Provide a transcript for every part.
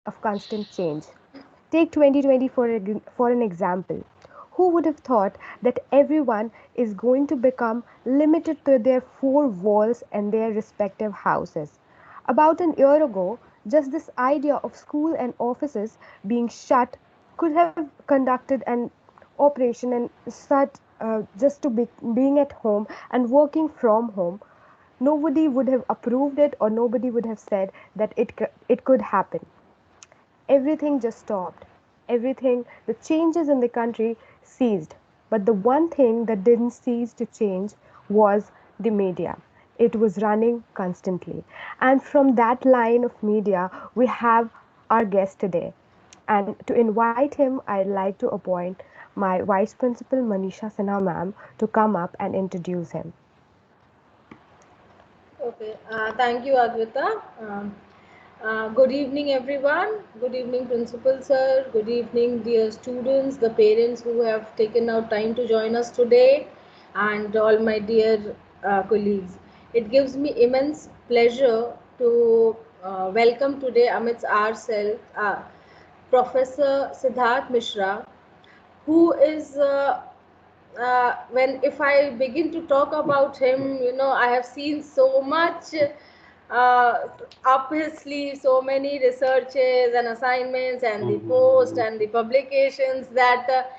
of constant change. Take 2020 for an example. Who would have thought that everyone is going to become limited to their four walls and their respective houses? About an year ago, just this idea of school and offices being shut could have conducted an operation and such just to be being at home and working from home. Nobody would have approved it, or nobody would have said that it could happen. Everything just stopped. Everything, the changes in the country ceased. But the one thing that didn't cease to change was the media. It was running constantly. And from that line of media, we have our guest today. And to invite him, I'd like to appoint my Vice Principal Manisha Sinha ma'am to come up and introduce him. Okay, thank you, Advita. Good evening, everyone. Good evening, Principal Sir. Good evening, dear students, the parents who have taken out time to join us today, and all my dear colleagues. It gives me immense pleasure to welcome today amidst ourselves Professor Siddharth Mishra, who is when if I begin to talk about him, I have seen so much up his sleeve, so many researches and assignments and the post and the publications that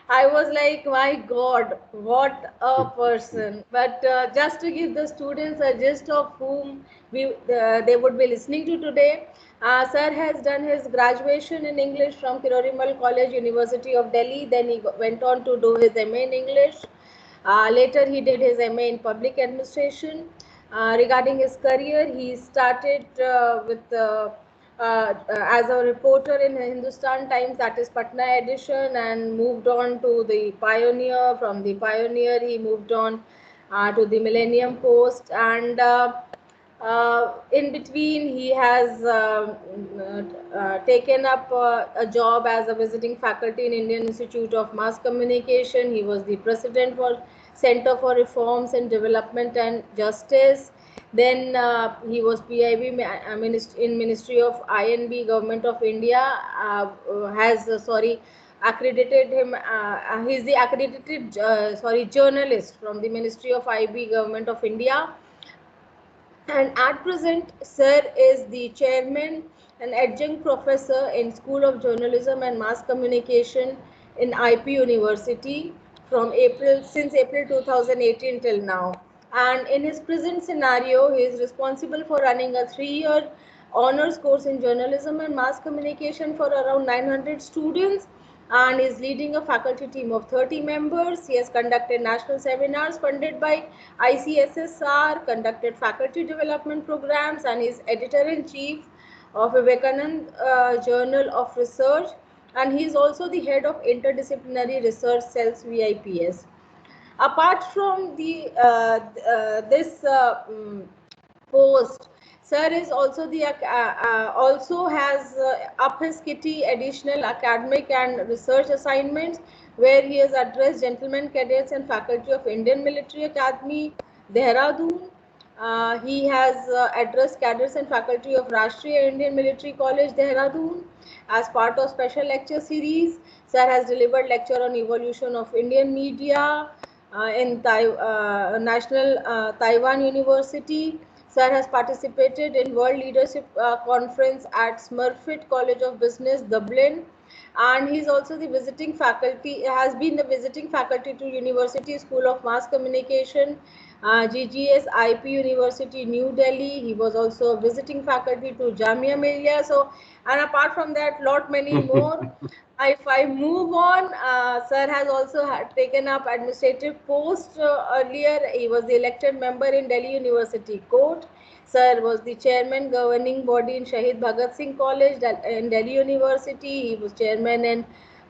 I was like, my God, what a person. But just to give the students a gist of whom they would be listening to today, Sir has done his graduation in English from Kirorimal College, University of Delhi. Then he went on to do his MA in English. Later, he did his MA in Public Administration. Regarding his career, he started as a reporter in Hindustan Times, that is Patna edition, and moved on to the Pioneer. From the Pioneer, he moved on to the Millennium Post, and in between, he has taken up a job as a visiting faculty in Indian Institute of Mass Communication. He was the president for Center for Reforms and Development and Justice. Then he was PIB in Ministry of INB, Government of India. Has sorry accredited him. He is the accredited journalist from the Ministry of IB, Government of India. And at present, Sir is the chairman and adjunct professor in School of Journalism and Mass Communication in IP University since April 2018 till now. And in his present scenario, he is responsible for running a 3-year honors course in journalism and mass communication for around 900 students, and is leading a faculty team of 30 members. He has conducted national seminars funded by ICSSR, conducted faculty development programs, and is editor-in-chief of Vivekanand Journal of Research, and he is also the head of interdisciplinary research cells VIPS. Apart from the this post, Sir is also also has up his kitty additional academic and research assignments, where he has addressed gentlemen cadets and faculty of Indian Military Academy, Dehradun. He has addressed cadets and faculty of Rashtriya Indian Military College, Dehradun. As part of special lecture series, Sir has delivered lecture on evolution of Indian media in National Taiwan University. Sir has participated in World Leadership Conference at Smurfit College of Business, Dublin, and he is also the visiting faculty. Has been the visiting faculty to University School of Mass Communication, GGS IP University, New Delhi. He was also a visiting faculty to Jamia Millia. So, and apart from that, lot many more. If I move on, Sir has also taken up administrative post earlier. He was the elected member in Delhi University Court. Sir was the chairman governing body in Shahid Bhagat Singh College in Delhi University. He was chairman and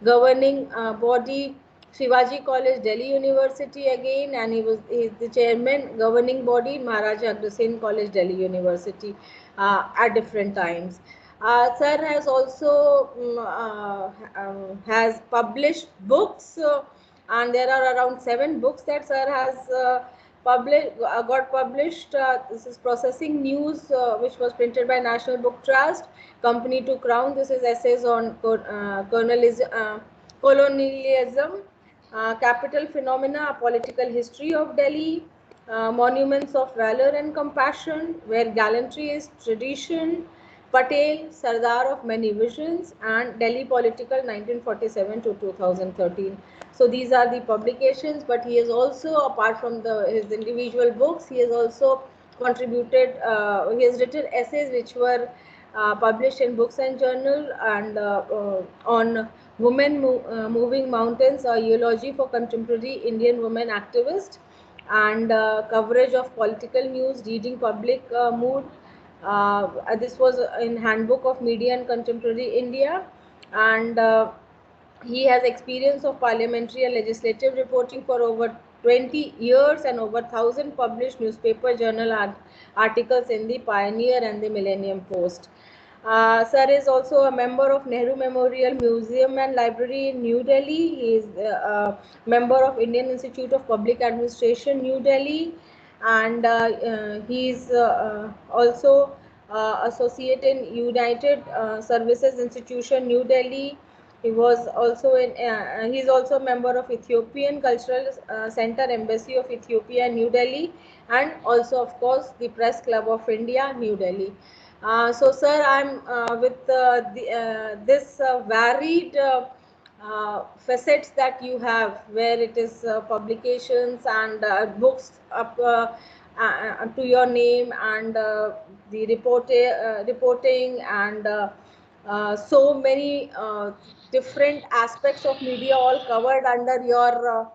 governing body Shivaji College, Delhi University again, and he is the chairman governing body Maharaja Agrasen College, Delhi University at different times. Sir has also has published books, and there are around 7 books that Sir has got published. This is Processing News, which was printed by National Book Trust, Company to Crown. This is essays on colonialism, capital phenomena, a political history of Delhi, monuments of valor and compassion, where gallantry is tradition, Patel, Sardar of many visions, and Delhi Political 1947 to 2013. So these are the publications, but he has also, apart from his individual books, he has also contributed, he has written essays which were published in Books and Journal, and on Women Moving Mountains, a eulogy for contemporary Indian women activists, and coverage of political news, reading public mood. This was in Handbook of Media and Contemporary India, and he has experience of parliamentary and legislative reporting for over 20 years and over 1,000 published newspaper journal articles in the Pioneer and the Millennium Post. Sir is also a member of Nehru Memorial Museum and Library in New Delhi. He is a member of Indian Institute of Public Administration, New Delhi, and he is also associate in United Services Institution, New Delhi. He was also he is also a member of Ethiopian Cultural Center, Embassy of Ethiopia, New Delhi, and also, of course, the Press Club of India, New Delhi. So, sir, I'm with this varied facets that you have, where it is publications and books up to your name, and the reporting, and so many different aspects of media all covered under your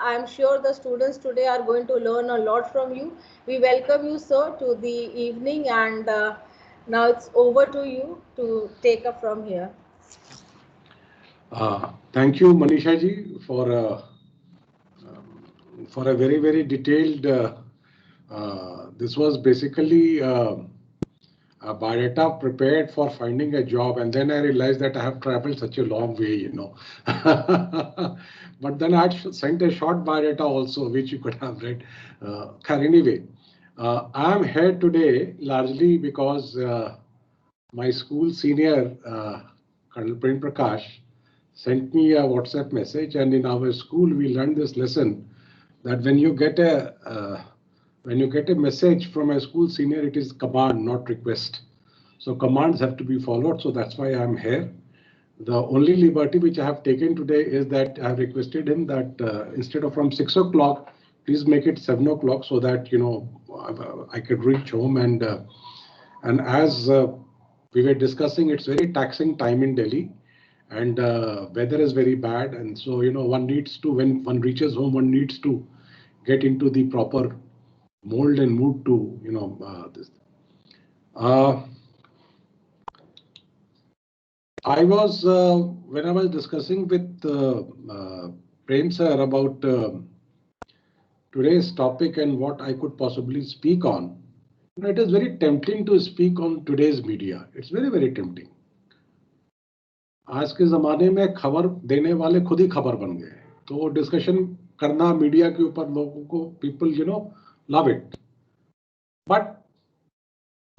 I'm sure the students today are going to learn a lot from you. We welcome you, sir, to the evening, and now it's over to you to take up from here. Thank you, Manisha ji, for a very, very detailed. This was basically a biodata prepared for finding a job, and then I realized that I have traveled such a long way, you know. But then I had sent a short biodata also, which you could have read. Anyway, I am here today largely because my school senior, Colonel Prem Prakash, sent me a WhatsApp message, and in our school we learned this lesson that when you get a message from a school senior, it is command, not request. So commands have to be followed. So that's why I'm here. The only liberty which I have taken today is that I have requested him that instead of from 6 o'clock, please make it 7 o'clock so that, you know, I could reach home. And as we were discussing, it's very taxing time in Delhi, and weather is very bad. And so, you know, one needs to, when one reaches home, one needs to get into the proper mold and mood to, you know, this. I was, when I was discussing with Prem sir about today's topic and what I could possibly speak on, you know, it is very tempting to speak on today's media. It's very, very tempting. आज के ज़माने में खबर देने वाले खुद ही खबर बन गए, तो डिस्कशन करना मीडिया के ऊपर लोगों को, people, you know, love it. But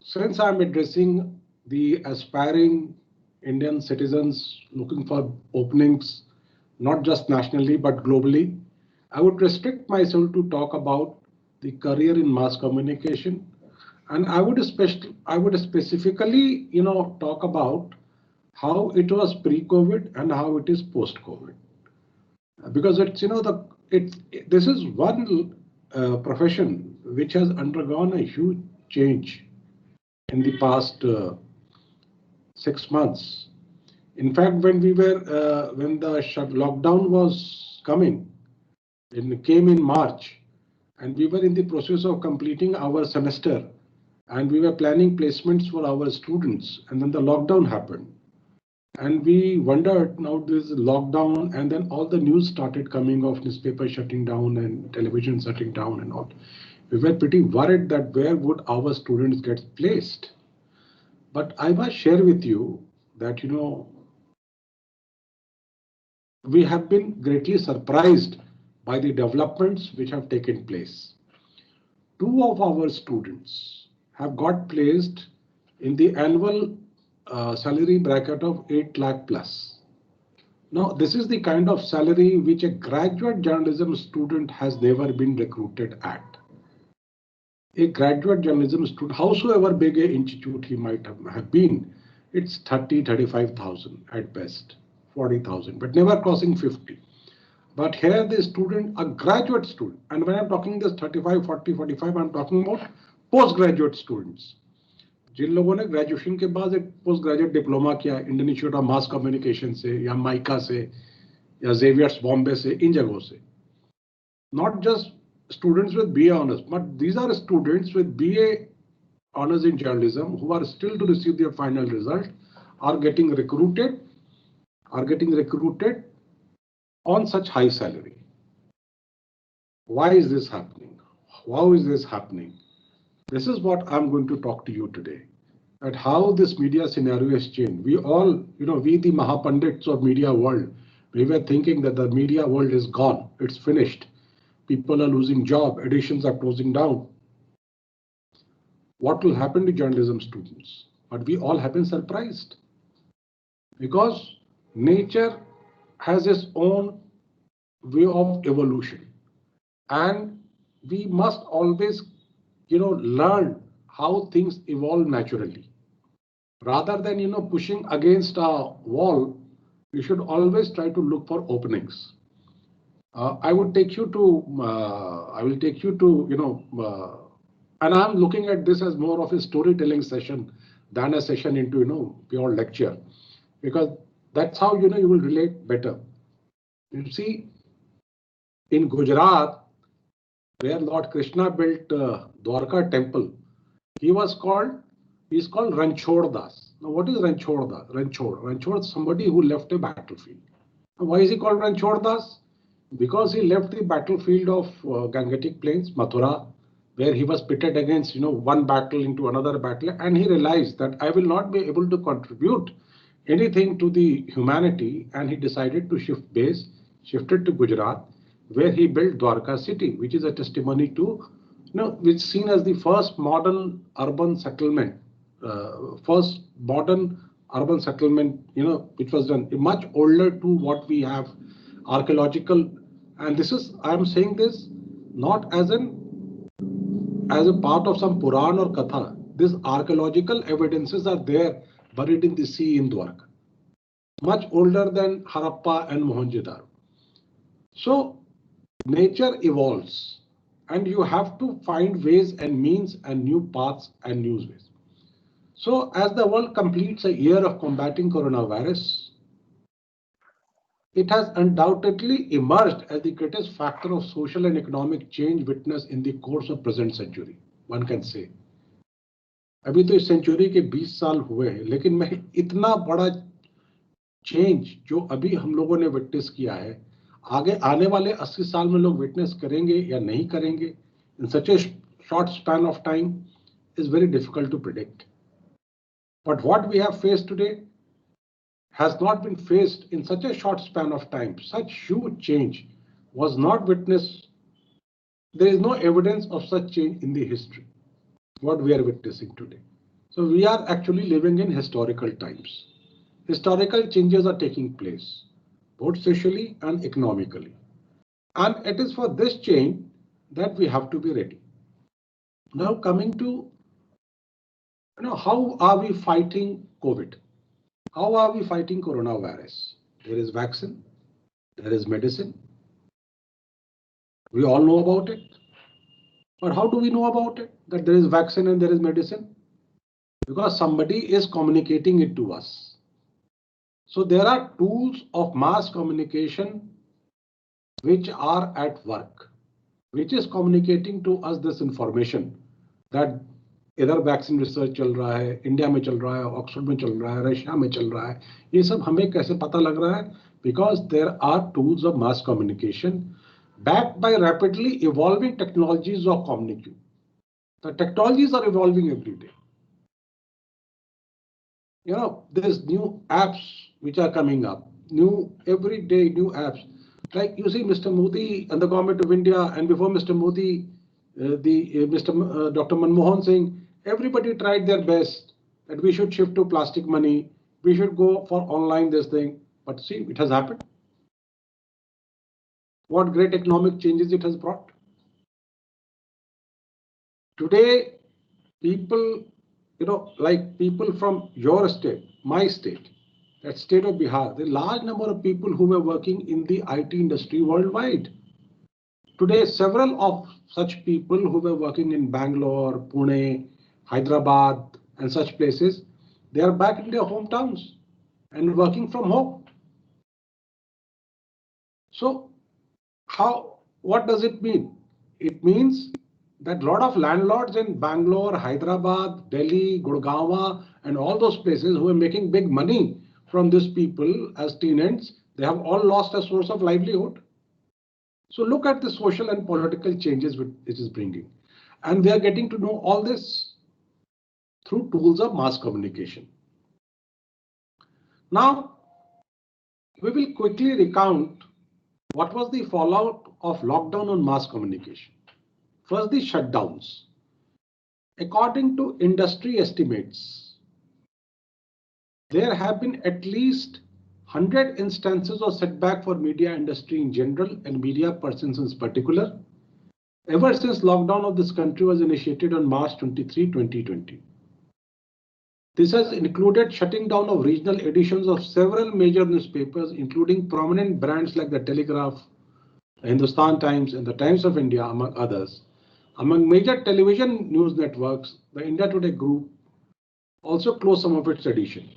since I'm addressing the aspiring Indian citizens looking for openings, not just nationally but globally, I would restrict myself to talk about the career in mass communication, and I would specifically, you know, talk about how it was pre-COVID and how it is post-COVID, because it's, you know, this is one profession which has undergone a huge change in the past 6 months. In fact, when we were when the lockdown was coming, it came in March, and we were in the process of completing our semester, and we were planning placements for our students, and then the lockdown happened. And we wondered, now this lockdown, and then all the news started coming of newspapers shutting down and television shutting down and all. We were pretty worried that where would our students get placed. But I must share with you that, you know, we have been greatly surprised by the developments which have taken place. two of our students have got placed in the annual salary bracket of 8 lakh plus. Now, this is the kind of salary which a graduate journalism student has never been recruited at. A graduate journalism student, howsoever big a institute he might have been, it's 30, 35,000 at best, 40,000, but never crossing 50. But here the student, a graduate student, and when I'm talking this 35, 40, 45, I'm talking about postgraduate students. जिन लोगों ने graduation के बाद एक post graduate diploma किया Indian institute of mass communication से या mica से या जेवियर्स बॉम्बे से, इन जगहों से, not just students with BA honors, but these are students with BA honors in journalism who are still to receive their final result, are getting recruited on such high salary. Why is this happening? How is this happening? This is what I'm going to talk to you today, at how this media scenario has changed. We all, we the Mahapandits of media world, we were thinking that the media world is gone, it's finished. People are losing job, editions are closing down. What will happen to journalism students? But we all have been surprised, because nature has its own way of evolution, and we must always learn how things evolve naturally. Rather than pushing against a wall, we should always try to look for openings. I will take you to and I'm looking at this as more of a storytelling session than a session into pure lecture, because that's how you will relate better. You see, in Gujarat, where Lord Krishna built Dwarka temple, he's called Ranchhod Das. Now, what is Ranchhod Das? Ranchhod is somebody who left a battlefield. Now, why is he called Ranchhod Das? Because he left the battlefield of Gangetic Plains, Mathura, where he was pitted against one battle into another battle, and he realized that I will not be able to contribute anything to the humanity, and he decided to shifted to Gujarat, where he built Dwarka city, which is a testimony to, which is seen as the first modern urban settlement, which was done much older to what we have archaeological. And I'm saying this not as a part of some Puran or Katha. These archaeological evidences are there buried in the sea in Dwarka, much older than Harappa and Mohenjo-daro. So nature evolves, and you have to find ways and means and new paths and new ways. So as the world completes a year of combating coronavirus, it has undoubtedly emerged as the greatest factor of social and economic change witnessed in the course of present century, one can say. अभी तो इस century के 20 साल हुए हैं, लेकिन मैं इतना बड़ा चेंज जो अभी हम लोगों ने विटनेस किया है, आगे आने वाले 80 साल में लोग विटनेस करेंगे या नहीं करेंगे, in such a short span of time is very difficult to predict. But what we have faced today has not been faced in such a short span of time. Such huge change was not witnessed. There is no evidence of such change in the history, what we are witnessing today. So we are actually living in historical times. Historical changes are taking place, both socially and economically. And it is for this change that we have to be ready. Now coming to, how are we fighting COVID? How are we fighting coronavirus? There is vaccine, there is medicine. We all know about it. But how do we know about it, that there is vaccine and there is medicine? Because somebody is communicating it to us. So there are tools of mass communication which are at work, which is communicating to us this information that इधर vaccine research चल रहा है, India में चल रहा है, Oxford में चल रहा है, रशिया में चल रहा है. ये सब हमें कैसे पता लग रहा है? Because there are tools of mass communication backed by rapidly evolving technologies of communication. The technologies are evolving every day. There's new apps which are coming up, every day new apps. Like you see Mr. Modi and the government of India, and before Mr. Modi, Dr. Manmohan saying everybody tried their best that we should shift to plastic money, we should go for online this thing, but see, it has happened. What great economic changes it has brought. Today, people, like people from your state, my state, that state of Bihar, the large number of people who were working in the IT industry worldwide. Today, several of such people who were working in Bangalore, Pune, Hyderabad, and such places, they are back in their hometowns and working from home. So, what does it mean? It means that a lot of landlords in Bangalore, Hyderabad, Delhi, Gurgaon, and all those places who are making big money from these people as tenants, they have all lost a source of livelihood. So look at the social and political changes which it is bringing. And we are getting to know all this through tools of mass communication. Now, we will quickly recount what was the fallout of lockdown on mass communication. First, the shutdowns. According to industry estimates, there have been at least 100 instances of setback for media industry in general and media persons in particular, ever since lockdown of this country was initiated on March 23, 2020. This has included shutting down of regional editions of several major newspapers, including prominent brands like the Telegraph, the Hindustan Times, and the Times of India, among others. Among major television news networks, the India Today Group also closed some of its editions.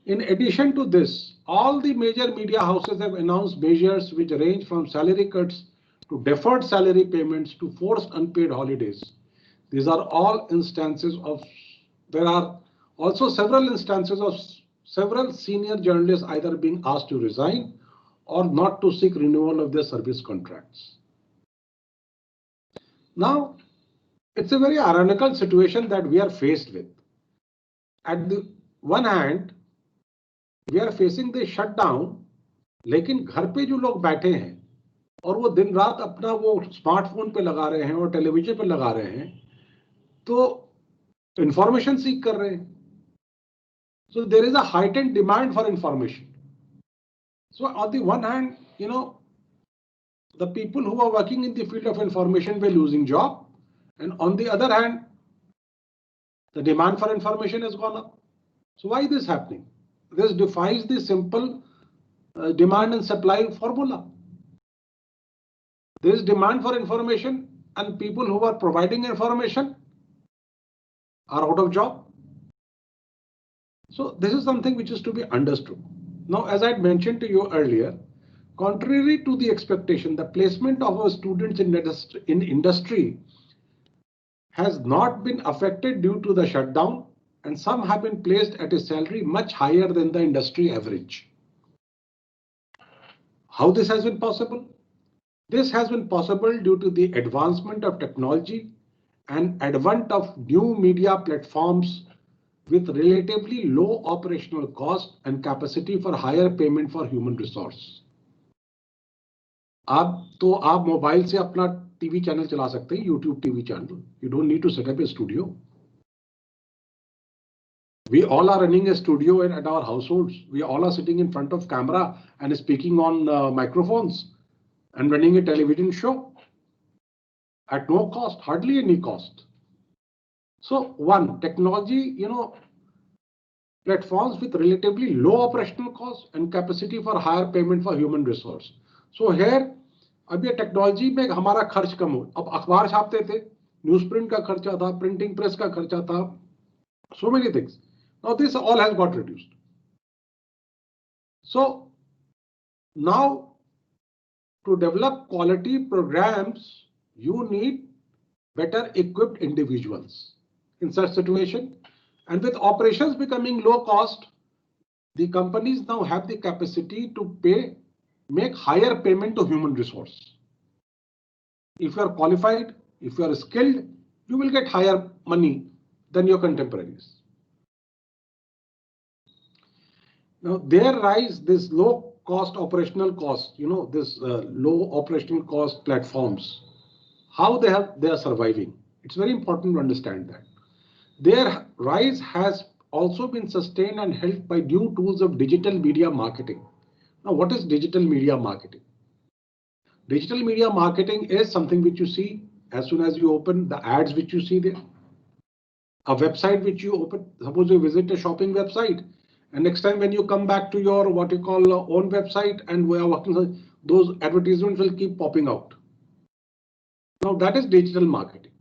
In addition to this, all the major media houses have announced measures which range from salary cuts to deferred salary payments to forced unpaid holidays. These are all instances of, there are also several instances of several senior journalists either being asked to resign or not to seek renewal of their service contracts. Now, it's a very ironical situation that we are faced with. At the one hand, we are facing the shutdown, लेकिन घर पे जो लोग बैठे हैं और वो दिन रात अपना वो स्मार्टफोन पे लगा रहे हैं और टेलीविजन पे लगा रहे हैं, तो इंफॉर्मेशन सीख कर रहे हैं. So there is a heightened demand for information. So on the one hand, the people who are working in the field of information were losing job, and on the other hand, the demand for information has gone up. So why is this happening? This defies the simple demand and supply formula. There is demand for information, and people who are providing information are out of job. So this is something which is to be understood. Now, as I had mentioned to you earlier, contrary to the expectation, the placement of our students in industry has not been affected due to the shutdown, and some have been placed at a salary much higher than the industry average. How this has been possible? This has been possible due to the advancement of technology and advent of new media platforms with relatively low operational cost and capacity for higher payment for human resource. आप mobile से अपना TV channel चला सकते हैं, YouTube TV channel. You don't need to set up a studio. We all are running a studio at our households. We all are sitting in front of camera and speaking on microphones and running a television show at no cost, hardly any cost. So one, technology, platforms with relatively low operational cost and capacity for higher payment for human resource. So here, अब ये technology में हमारा खर्च कम हो. अब अखबार छापते थे, न्यूज प्रिंट का खर्चा था, प्रिंटिंग प्रेस का खर्चा था, so many things. Now this all has got reduced. So now to develop quality programs, you need better equipped individuals in such situation. And with operations becoming low cost, the companies now have the capacity to make higher payment to human resource. If you are qualified, if you are skilled, you will get higher money than your contemporaries. Now there rise this low cost operational cost, this low operational cost platforms. how they are surviving. It's very important to understand that. Their rise has also been sustained and helped by new tools of digital media marketing. Now, what is digital media marketing? Digital media marketing is something which you see as soon as you open the ads which you see there. A website which you open, suppose you visit a shopping website, and next time when you come back to your what you call own website and we are working, those advertisements will keep popping out. Now that is digital marketing.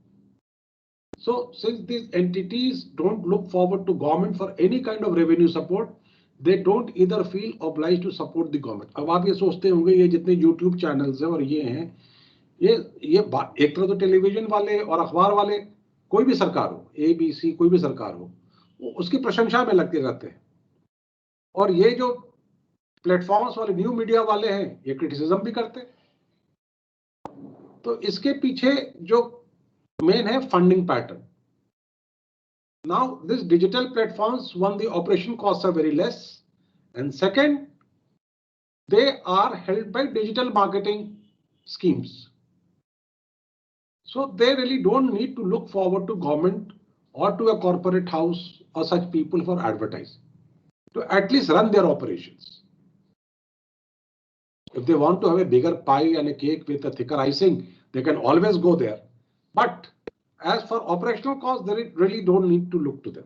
So since these entities don't look forward to government for any kind of revenue support, they don't either feel obliged to support the government. अब आप ये सोचते होंगे ये जितने YouTube channels हैं और ये हैं, ये एक तरह तो टेलीविजन वाले और अखबार वाले, कोई भी सरकार हो, ABC कोई भी सरकार हो, उसकी प्रशंसा में लगते रहते हैं, और ये जो प्लेटफॉर्म्स वाले न्यू मीडिया वाले हैं ये क्रिटिसिज्म भी करते हैं. तो इसके पीछे जो मेन है funding pattern. Now this digital platforms, one, the operation costs are very less, and second, they are helped by digital marketing schemes. So they really don't need to look forward to government or to a corporate house or such people for advertising, to at least run their operations. If they want to have a bigger pie and a cake with a thicker icing, they can always go there. But as for operational costs, they really don't need to look to them.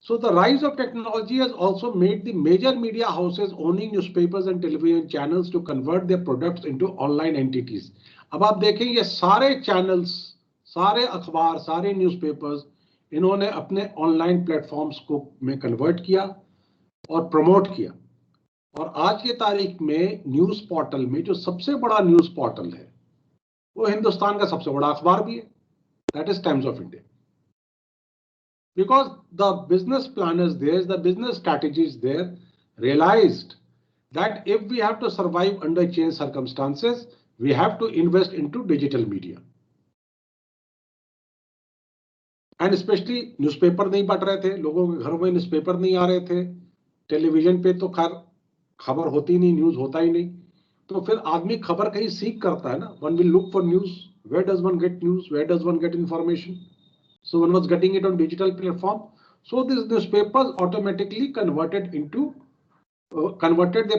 So the rise of technology has also made the major media houses owning newspapers and television channels to convert their products into online entities. अब आप देखें ये सारे channels, सारे अखबार, सारे newspapers, इन्होंने अपने online platforms को में convert किया और promote किया. और आज के तारीख में न्यूज पोर्टल में जो सबसे बड़ा न्यूज पोर्टल है वो हिंदुस्तान का सबसे बड़ा अखबार भी है, that is times of India. Because the business planners there, the business strategists there realized that if we have to survive under changed circumstances, we have to invest into digital media. And especially newspaper नहीं पढ़ रहे थे, लोगों के घरों में newspaper नहीं आ रहे थे, टेलीविजन पे तो खैर खबर होती नहीं, न्यूज होता ही नहीं, तो फिर आदमी खबर कहीं सीख करता है ना. One will look for news. Where does one get news? Where does one get information? So one was getting it on digital platform. So these newspapers automatically converted their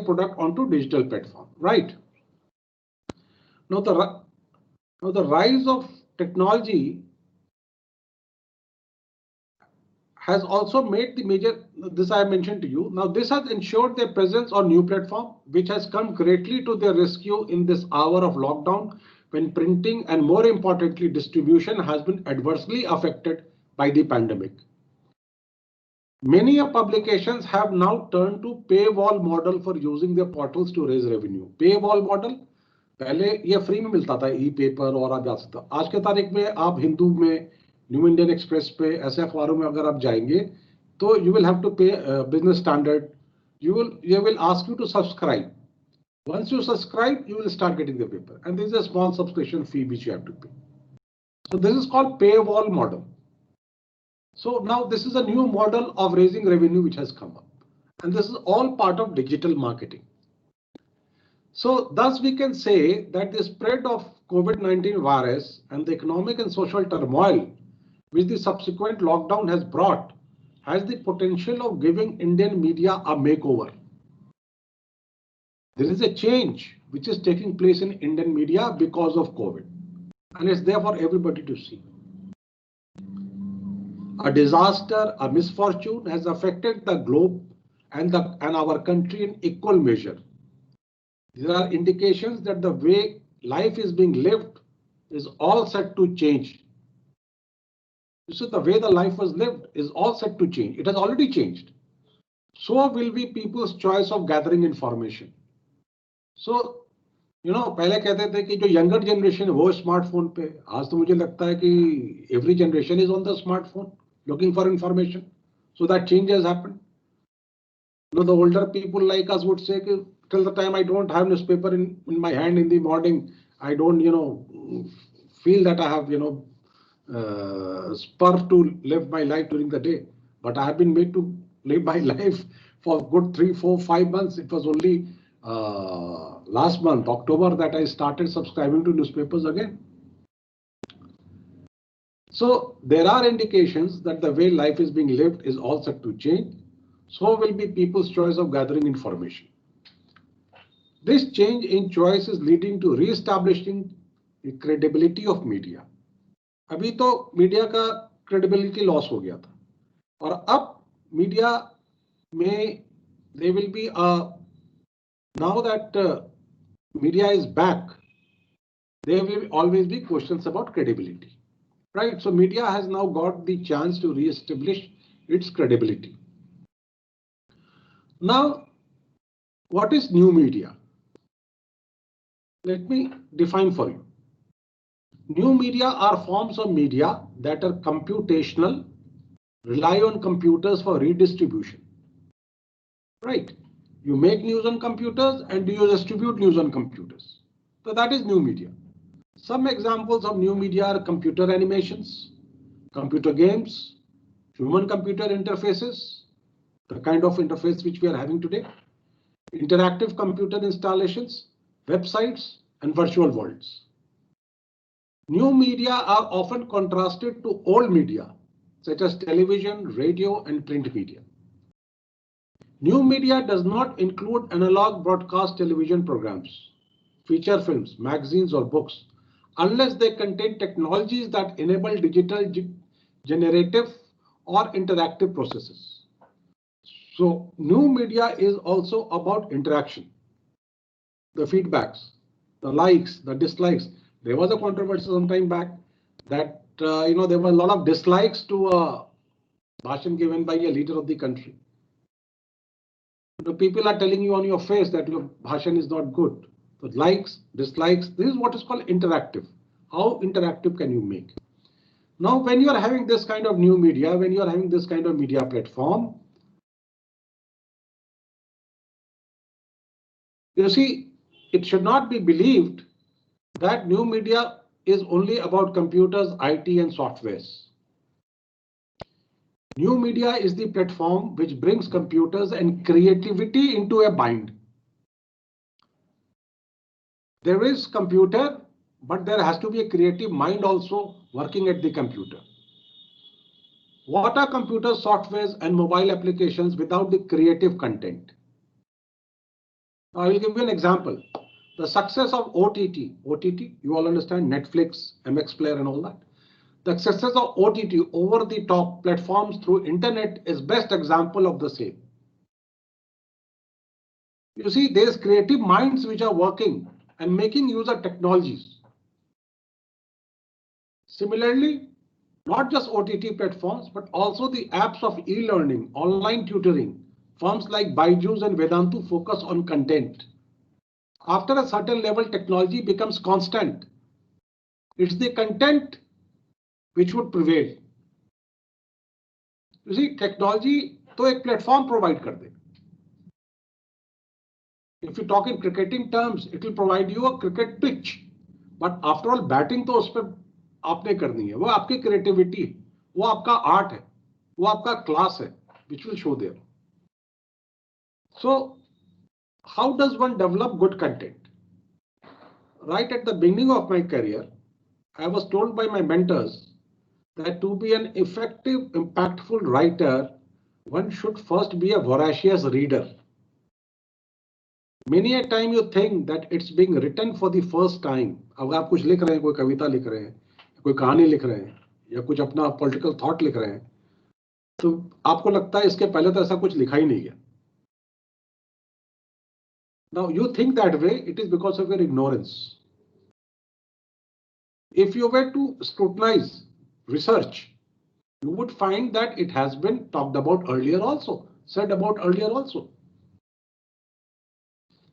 product onto digital platform, right? Now the rise of technology has also made the major, this I mentioned to you. Now this has ensured their presence on new platform, which has come greatly to their rescue in this hour of lockdown, when printing and more importantly distribution has been adversely affected by the pandemic. Many of publications have now turned to paywall model for using their portals to raise revenue. Paywall model, पहले ये free में मिलता था, ई paper और आ जाता था. आज के तारीख में आप हिंदू में, न्यू इंडियन एक्सप्रेस पे, ऐसे अखबारों में अगर आप जाएंगे तो यू विल हैव टू पे business standard, you will ask you to subscribe. Once you subscribe, you will start getting the paper, and there is a small subscription fee which you have to pay. So this is called paywall model. So now this is a new model of raising revenue which has come up, and this is all part of digital marketing. So thus we can say that the spread of COVID-19 virus and the economic and social turmoil which the subsequent lockdown has brought has the potential of giving Indian media a makeover. There is a change which is taking place in Indian media because of COVID, and it's there for everybody to see. A disaster, a misfortune has affected the globe and our country in equal measure. There are indications that the way life is being lived is all set to change. So the way the life was lived is all set to change. It has already changed. So will be people's choice of gathering information. So, पहले कहते थे कि जो younger generation है वो smartphone पे, आज तो मुझे लगता है कि every generation is on the smartphone looking for information. So that change has happened. The older people like us would say कि till the time I don't have newspaper in my hand in the morning, I don't, feel that I have, spur to live my life during the day. But I have been made to live my life for good 3, 4, 5 months. It was only last month, October, that I started subscribing to newspapers again. So there are indications that the way life is being lived is all set to change. So will be people's choice of gathering information. This change in choice is leading to re-establishing the credibility of media. अभी तो media का credibility loss हो गया था और अब media में there will be now that media is back, there will always be questions about credibility. Right, so media has now got the chance to re-establish its credibility. Now, what is new media? Let me define for you. New media are forms of media that are computational, rely on computers for redistribution. Right, you make news on computers and you distribute news on computers. So that is new media. Some examples of new media are computer animations, computer games, human-computer interfaces, the kind of interface which we are having today, interactive computer installations, websites, and virtual worlds. New media are often contrasted to old media, such as television, radio, and print media. New media does not include analog broadcast television programs, feature films, magazines, or books, unless they contain technologies that enable digital generative or interactive processes. So new media is also about interaction, the feedbacks, the likes, the dislikes. There was a controversy some time back that there were a lot of dislikes to a bhashan given by a leader of the country. The people are telling you on your face that your bhashan is not good. So likes, dislikes, this is what is called interactive. How interactive can you make? Now, when you are having this kind of new media, when you are having this kind of media platform, you see, it should not be believed that new media is only about computers, IT, and softwares. New media is the platform which brings computers and creativity into a bind. There is computer, but there has to be a creative mind also working at the computer. What are computer softwares and mobile applications without the creative content? I will give you an example. The success of OTT, you all understand Netflix, MX Player and all that. The success of OTT over the top platforms through internet is best example of the same. You see, there's creative minds which are working and making use of technologies. Similarly, not just OTT platforms, but also the apps of e-learning, online tutoring. Firms like Byju's and Vedantu focus on content. After a certain level, technology becomes constant. It's the content which would prevail. You see, technology to a platform provide kar de. If you talk in cricketing terms, it will provide you a cricket pitch. But after all, batting to us pe aapne karni hai. वो आपकी creativity है, वो आपका art है, वो आपका class है, which will show there. So, how does one develop good content? Right at the beginning of my career, I was told by my mentors that to be an effective, impactful writer, one should first be a voracious reader. Many a time you think that it's being written for the first time. अब आप कुछ लिख रहे हैं, कोई कविता लिख रहे हैं, कोई कहानी लिख रहे हैं, या कुछ अपना पॉलिटिकल थॉट लिख रहे हैं, तो आपको लगता है इसके पहले तो ऐसा कुछ लिखा ही नहीं गया. Now you think that way, it is because of your ignorance. If you were to scrutinize research, you would find that it has been talked about earlier also, said about earlier also.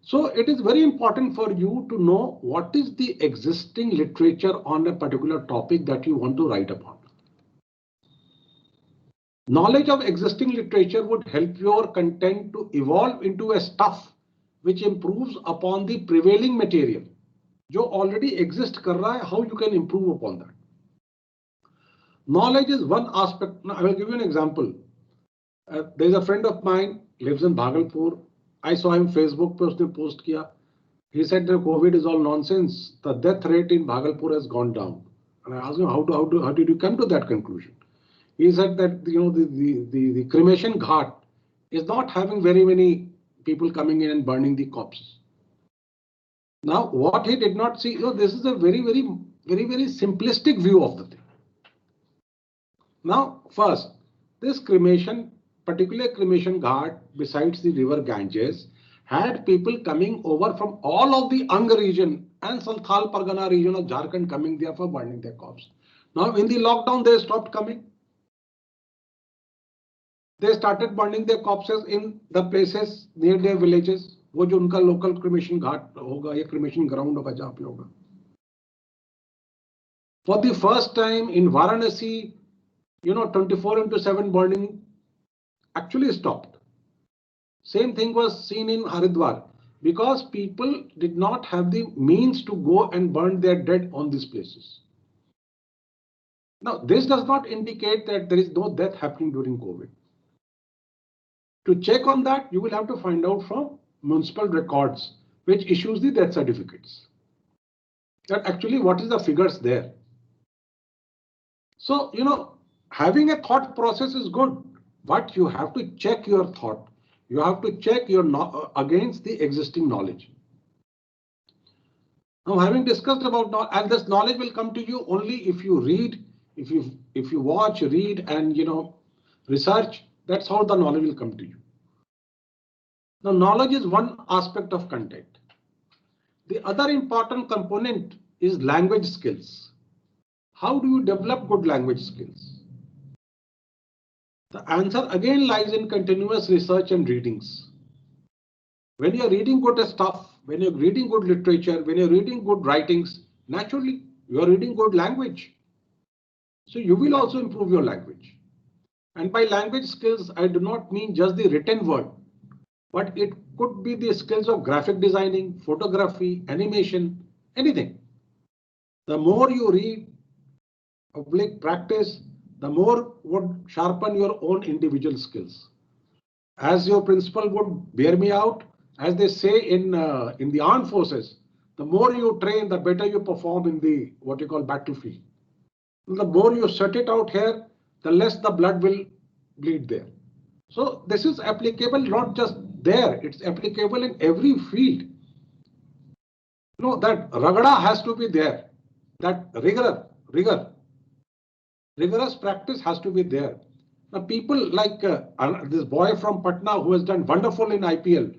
So it is very important for you to know what is the existing literature on a particular topic that you want to write about. Knowledge of existing literature would help your content to evolve into a stuff which improves upon the prevailing material. जो already exist कर रहा है, how you can improve upon that. Knowledge is one aspect. Now, I will give you an example. There is a friend of mine, lives in Bhagalpur. I saw him Facebook पे उसने post किया. He said that COVID is all nonsense. The death rate in Bhagalpur has gone down. And I asked him, how did you come to that conclusion? He said that the cremation ghat is not having very many people coming in and burning the corpses. Now, what he did not see, this is a very simplistic view of the thing. Now, first, this cremation, particular cremation ghat, besides the river Ganges, had people coming over from all of the Ang region and Santhal Pargana region of Jharkhand coming there for burning their corpse. Now, in the lockdown, they stopped coming. They started burning their corpses in the places near their villages. वो जो उनका local cremation ghat होगा या cremation ground होगा जहाँ पे होगा. For the first time in Varanasi, 24/7 burning actually stopped. Same thing was seen in Haridwar because people did not have the means to go and burn their dead on these places. Now, this does not indicate that there is no death happening during COVID. To check on that, you will have to find out from municipal records, which issues the death certificates. That actually what is the figures there. So, having a thought process is good, but you have to check your thought. You have to check your against the existing knowledge. Now, having discussed about knowledge, and this knowledge will come to you only if you read, if you watch, read, and research. That's how the knowledge will come to you. Now, knowledge is one aspect of content. The other important component is language skills. How do you develop good language skills? The answer again lies in continuous research and readings. When you're reading good stuff, when you're reading good literature, when you're reading good writings, naturally you're reading good language. So you will also improve your language. And by language skills, I do not mean just the written word, but it could be the skills of graphic designing, photography, animation, anything. The more you read, public practice, the more would sharpen your own individual skills. As your principal would bear me out, as they say in the armed forces, the more you train, the better you perform in the what you call battlefield. The more you set it out here, the less the blood will bleed there. So this is applicable not just there, it's applicable in every field. That ragada has to be there. That rigorous practice has to be there. Now people like this boy from Patna who has done wonderful in IPL,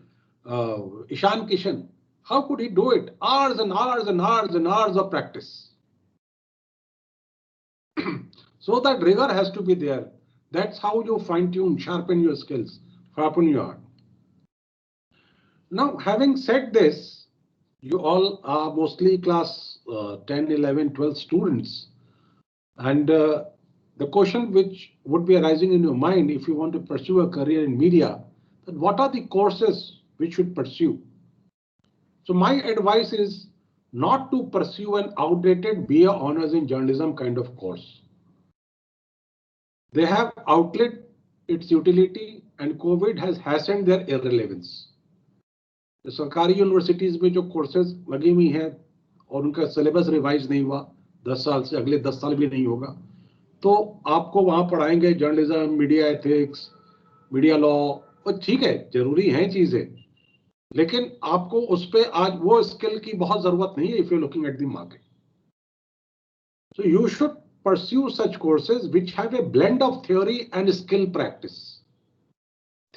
Ishan Kishan, how could he do it? Hours and hours and hours and hours of practice. So that rigor has to be there. That's how you fine-tune, sharpen your skills, sharpen your art. Now, having said this, you all are mostly class 10, 11, 12 students. And the question which would be arising in your mind if you want to pursue a career in media, that what are the courses which should pursue? So my advice is not to pursue an outdated BA Honours in Journalism kind of course. They have outlived its utility and COVID has hastened their irrelevance. The सरकारी universities में जो courses लगी हुई हैं और उनका syllabus revise नहीं हुआ 10 साल से, अगले 10 साल भी नहीं होगा, तो आपको वहां पढ़ाएंगे journalism, media ethics, media law, और ठीक है जरूरी हैं चीजें, लेकिन आपको उस पे आज वो स्किल की बहुत जरूरत नहीं है if you looking at the market. So you should pursue such courses which have a blend of theory and skill practice.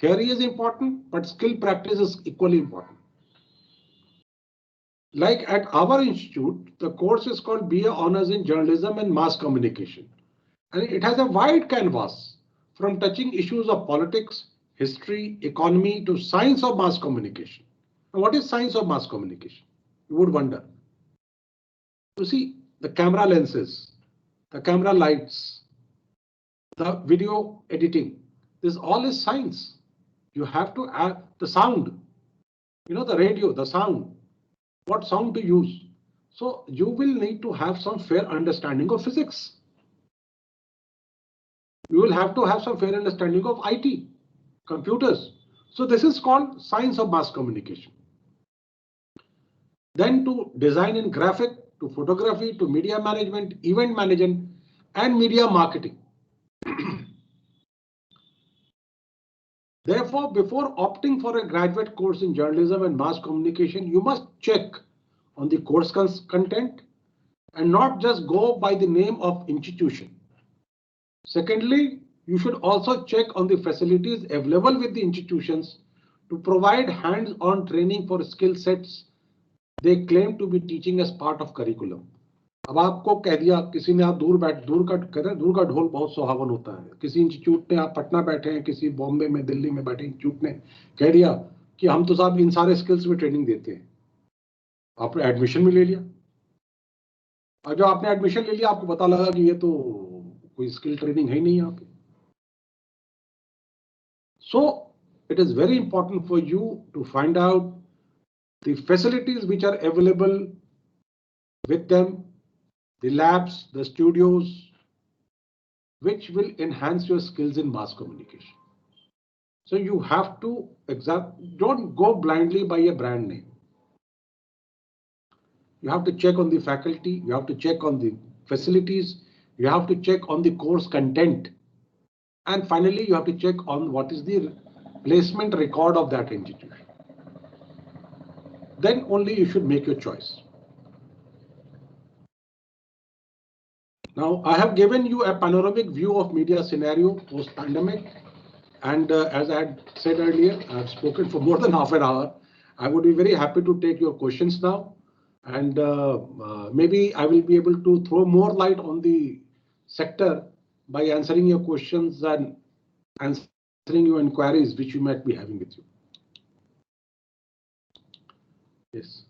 Theory is important, but skill practice is equally important. Like at our institute, the course is called BA Honours in Journalism and Mass Communication. And it has a wide canvas from touching issues of politics, history, economy to science of mass communication. Now, what is science of mass communication? You would wonder. You see, the camera lenses, the camera lights, the video editing, this all is science. You have to add the sound, the radio, the sound, what sound to use. So you will need to have some fair understanding of physics. You will have to have some fair understanding of IT, computers. So this is called science of mass communication. Then to design and graphic, to photography, to media management, event management, and media marketing. Therefore, before opting for a graduate course in journalism and mass communication, you must check on the course content and not just go by the name of institution. Secondly, you should also check on the facilities available with the institutions to provide hands-on training for skill sets they claim to be teaching as part of curriculum. अब आपको कह दिया किसी ने, आप दूर का ढोल बहुत सुहावन होता है. किसी इंस्टीट्यूट ने, आप पटना बैठे हैं, किसी बॉम्बे में, दिल्ली में बैठे इंस्टीट्यूट ने कह दिया कि हम तो साहब इन सारे स्किल्स में ट्रेनिंग देते हैं. आपने एडमिशन भी ले लिया, और जो आपने एडमिशन ले लिया आपको पता लगा कि ये तो कोई स्किल ट्रेनिंग है ही नहीं यहाँ पे. So it is very important for you to find out the facilities which are available with them, the labs, the studios, which will enhance your skills in mass communication. So you have to don't go blindly by a brand name. You have to check on the faculty, you have to check on the facilities, you have to check on the course content, and finally you have to check on what is the placement record of that institution. Then only you should make your choice. Now, I have given you a panoramic view of media scenario post-pandemic, and as I had said earlier, I have spoken for more than half an hour. I would be very happy to take your questions now, and maybe I will be able to throw more light on the sector by answering your questions and answering your inquiries which you might be having with you. Yes.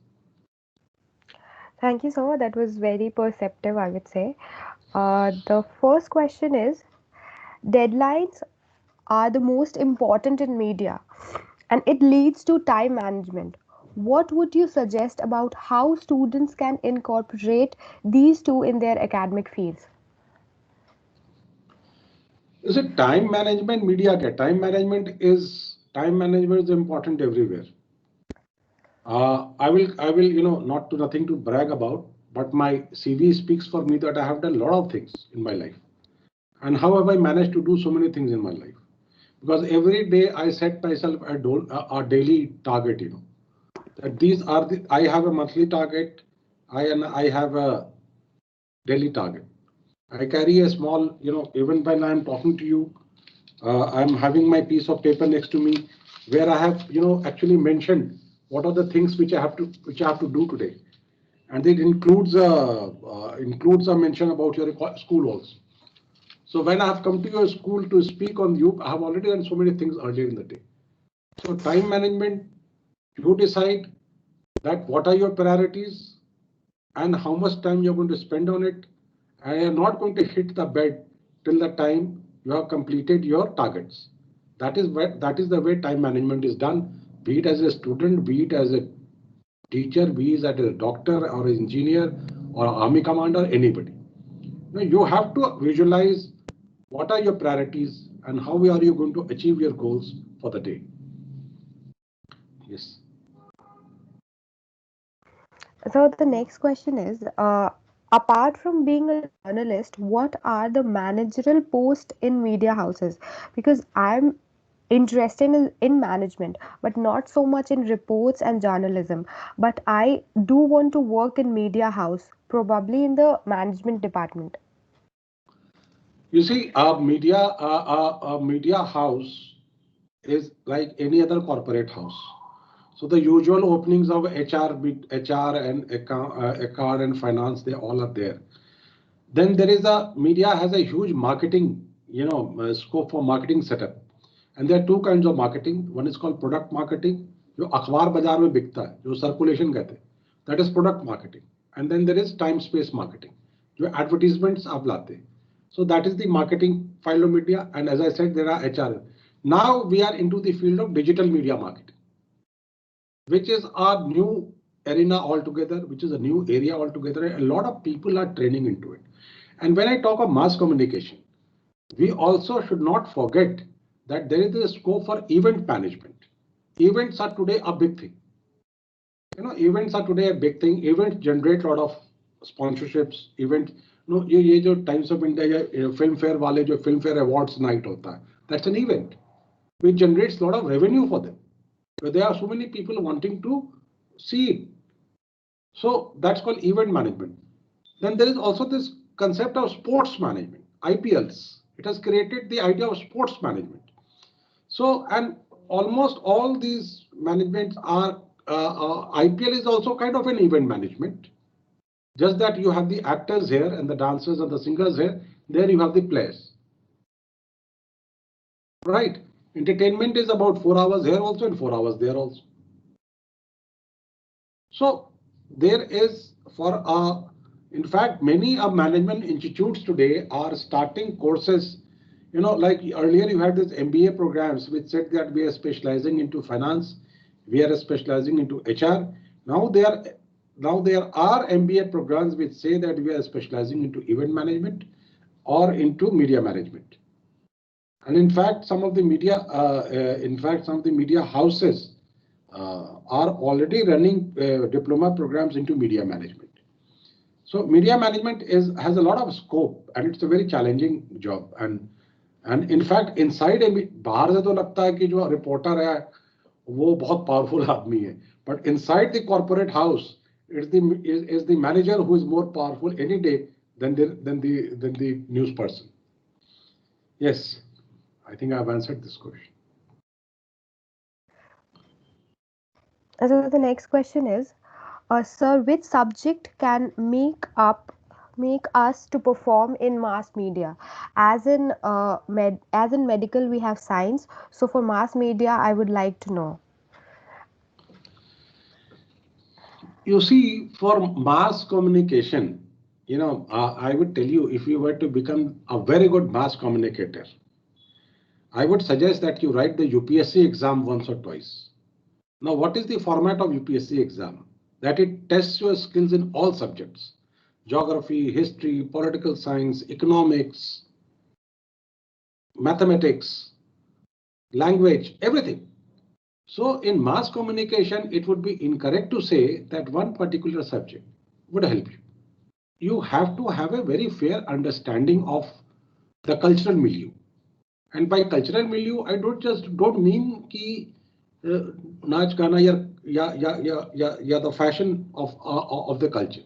Thank you, sir. That was very perceptive, I would say. The first question is, deadlines are the most important in media and it leads to time management. What would you suggest about how students can incorporate these two in their academic fields? Is it time management, media? Time management is important everywhere. I will, nothing to brag about, but my CV speaks for me that I have done a lot of things in my life. And how have I managed to do so many things in my life? Because every day I set myself a daily target, that these are I have a monthly target, I have a daily target. I carry a small, even when I'm talking to you, I'm having my piece of paper next to me where I have, actually mentioned what are the things which I have to do today, and it includes a mention about your school also. So when I have come to your school to speak on you, I have already done so many things earlier in the day. So time management, you decide that what are your priorities and how much time you're going to spend on it, and you're not going to hit the bed till the time you have completed your targets. That is the way time management is done, be it as a student, be it as a teacher, be it as a doctor or an engineer or army commander, anybody. You have to visualize what are your priorities and how are you going to achieve your goals for the day. Yes. So the next question is, apart from being a journalist, what are the managerial posts in media houses? Because I'm interested in management, but not so much in reports and journalism. But I do want to work in media house, probably in the management department. You see, a media house is like any other corporate house. So the usual openings of HR and account and finance, they all are there. Then there is media has a huge marketing, scope for marketing setup. And there are two kinds of marketing. One is called product marketing, जो अखबार बाजार में बिकता है, जो circulation कहते हैं, that is product marketing. And then there is time space marketing, जो advertisements आप लाते हैं. So that is the marketing file of media. And as I said, there are HR. Now we are into the field of digital media marketing, which is a new arena altogether, which is a new area altogether. A lot of people are training into it. And when I talk of mass communication, we also should not forget that there is a scope for event management. events are today a big thing. Events are today a big thing. Events generate a lot of sponsorships. Events, ये जो Times of India या film fair वाले जो film fair awards night होता है, that's an event which generates a lot of revenue for them. But there are so many people wanting to see it. So that's called event management. Then there is also this concept of sports management, IPLs. It has created the idea of sports management. So, and almost all these managements are, IPL is also kind of an event management. Just that you have the actors here and the dancers and the singers here, there you have the players. Right? Entertainment is about 4 hours here also and 4 hours there also. So there is in fact, many management institutes today are starting courses. Like earlier you had these MBA programs which said that we are specializing into finance, we are specializing into HR. Now there are MBA programs which say that we are specializing into event management or into media management. And in fact, some of the media houses are already running diploma programs into media management. So media management has a lot of scope and it's a very challenging job. And in fact, inside बाहर से तो लगता है कि जो reporter है वो बहुत पावरफुल आदमी है, but inside the corporate house, is the manager who is more powerful any day than the news person. Yes, I think I've answered this question. So the next question is, sir, which subject can make us to perform in mass media? As in medical, we have science. So for mass media, I would like to know. You see, for mass communication, I would tell you, if you were to become a very good mass communicator, I would suggest that you write the UPSC exam once or twice. Now, what is the format of UPSC exam? That it tests your skills in all subjects: geography, history, political science, economics, mathematics, language, everything. So in mass communication, it would be incorrect to say that one particular subject would help you. You have to have a very fair understanding of the cultural milieu. And by cultural milieu, I don't mean ki naach gana ya the fashion of the culture.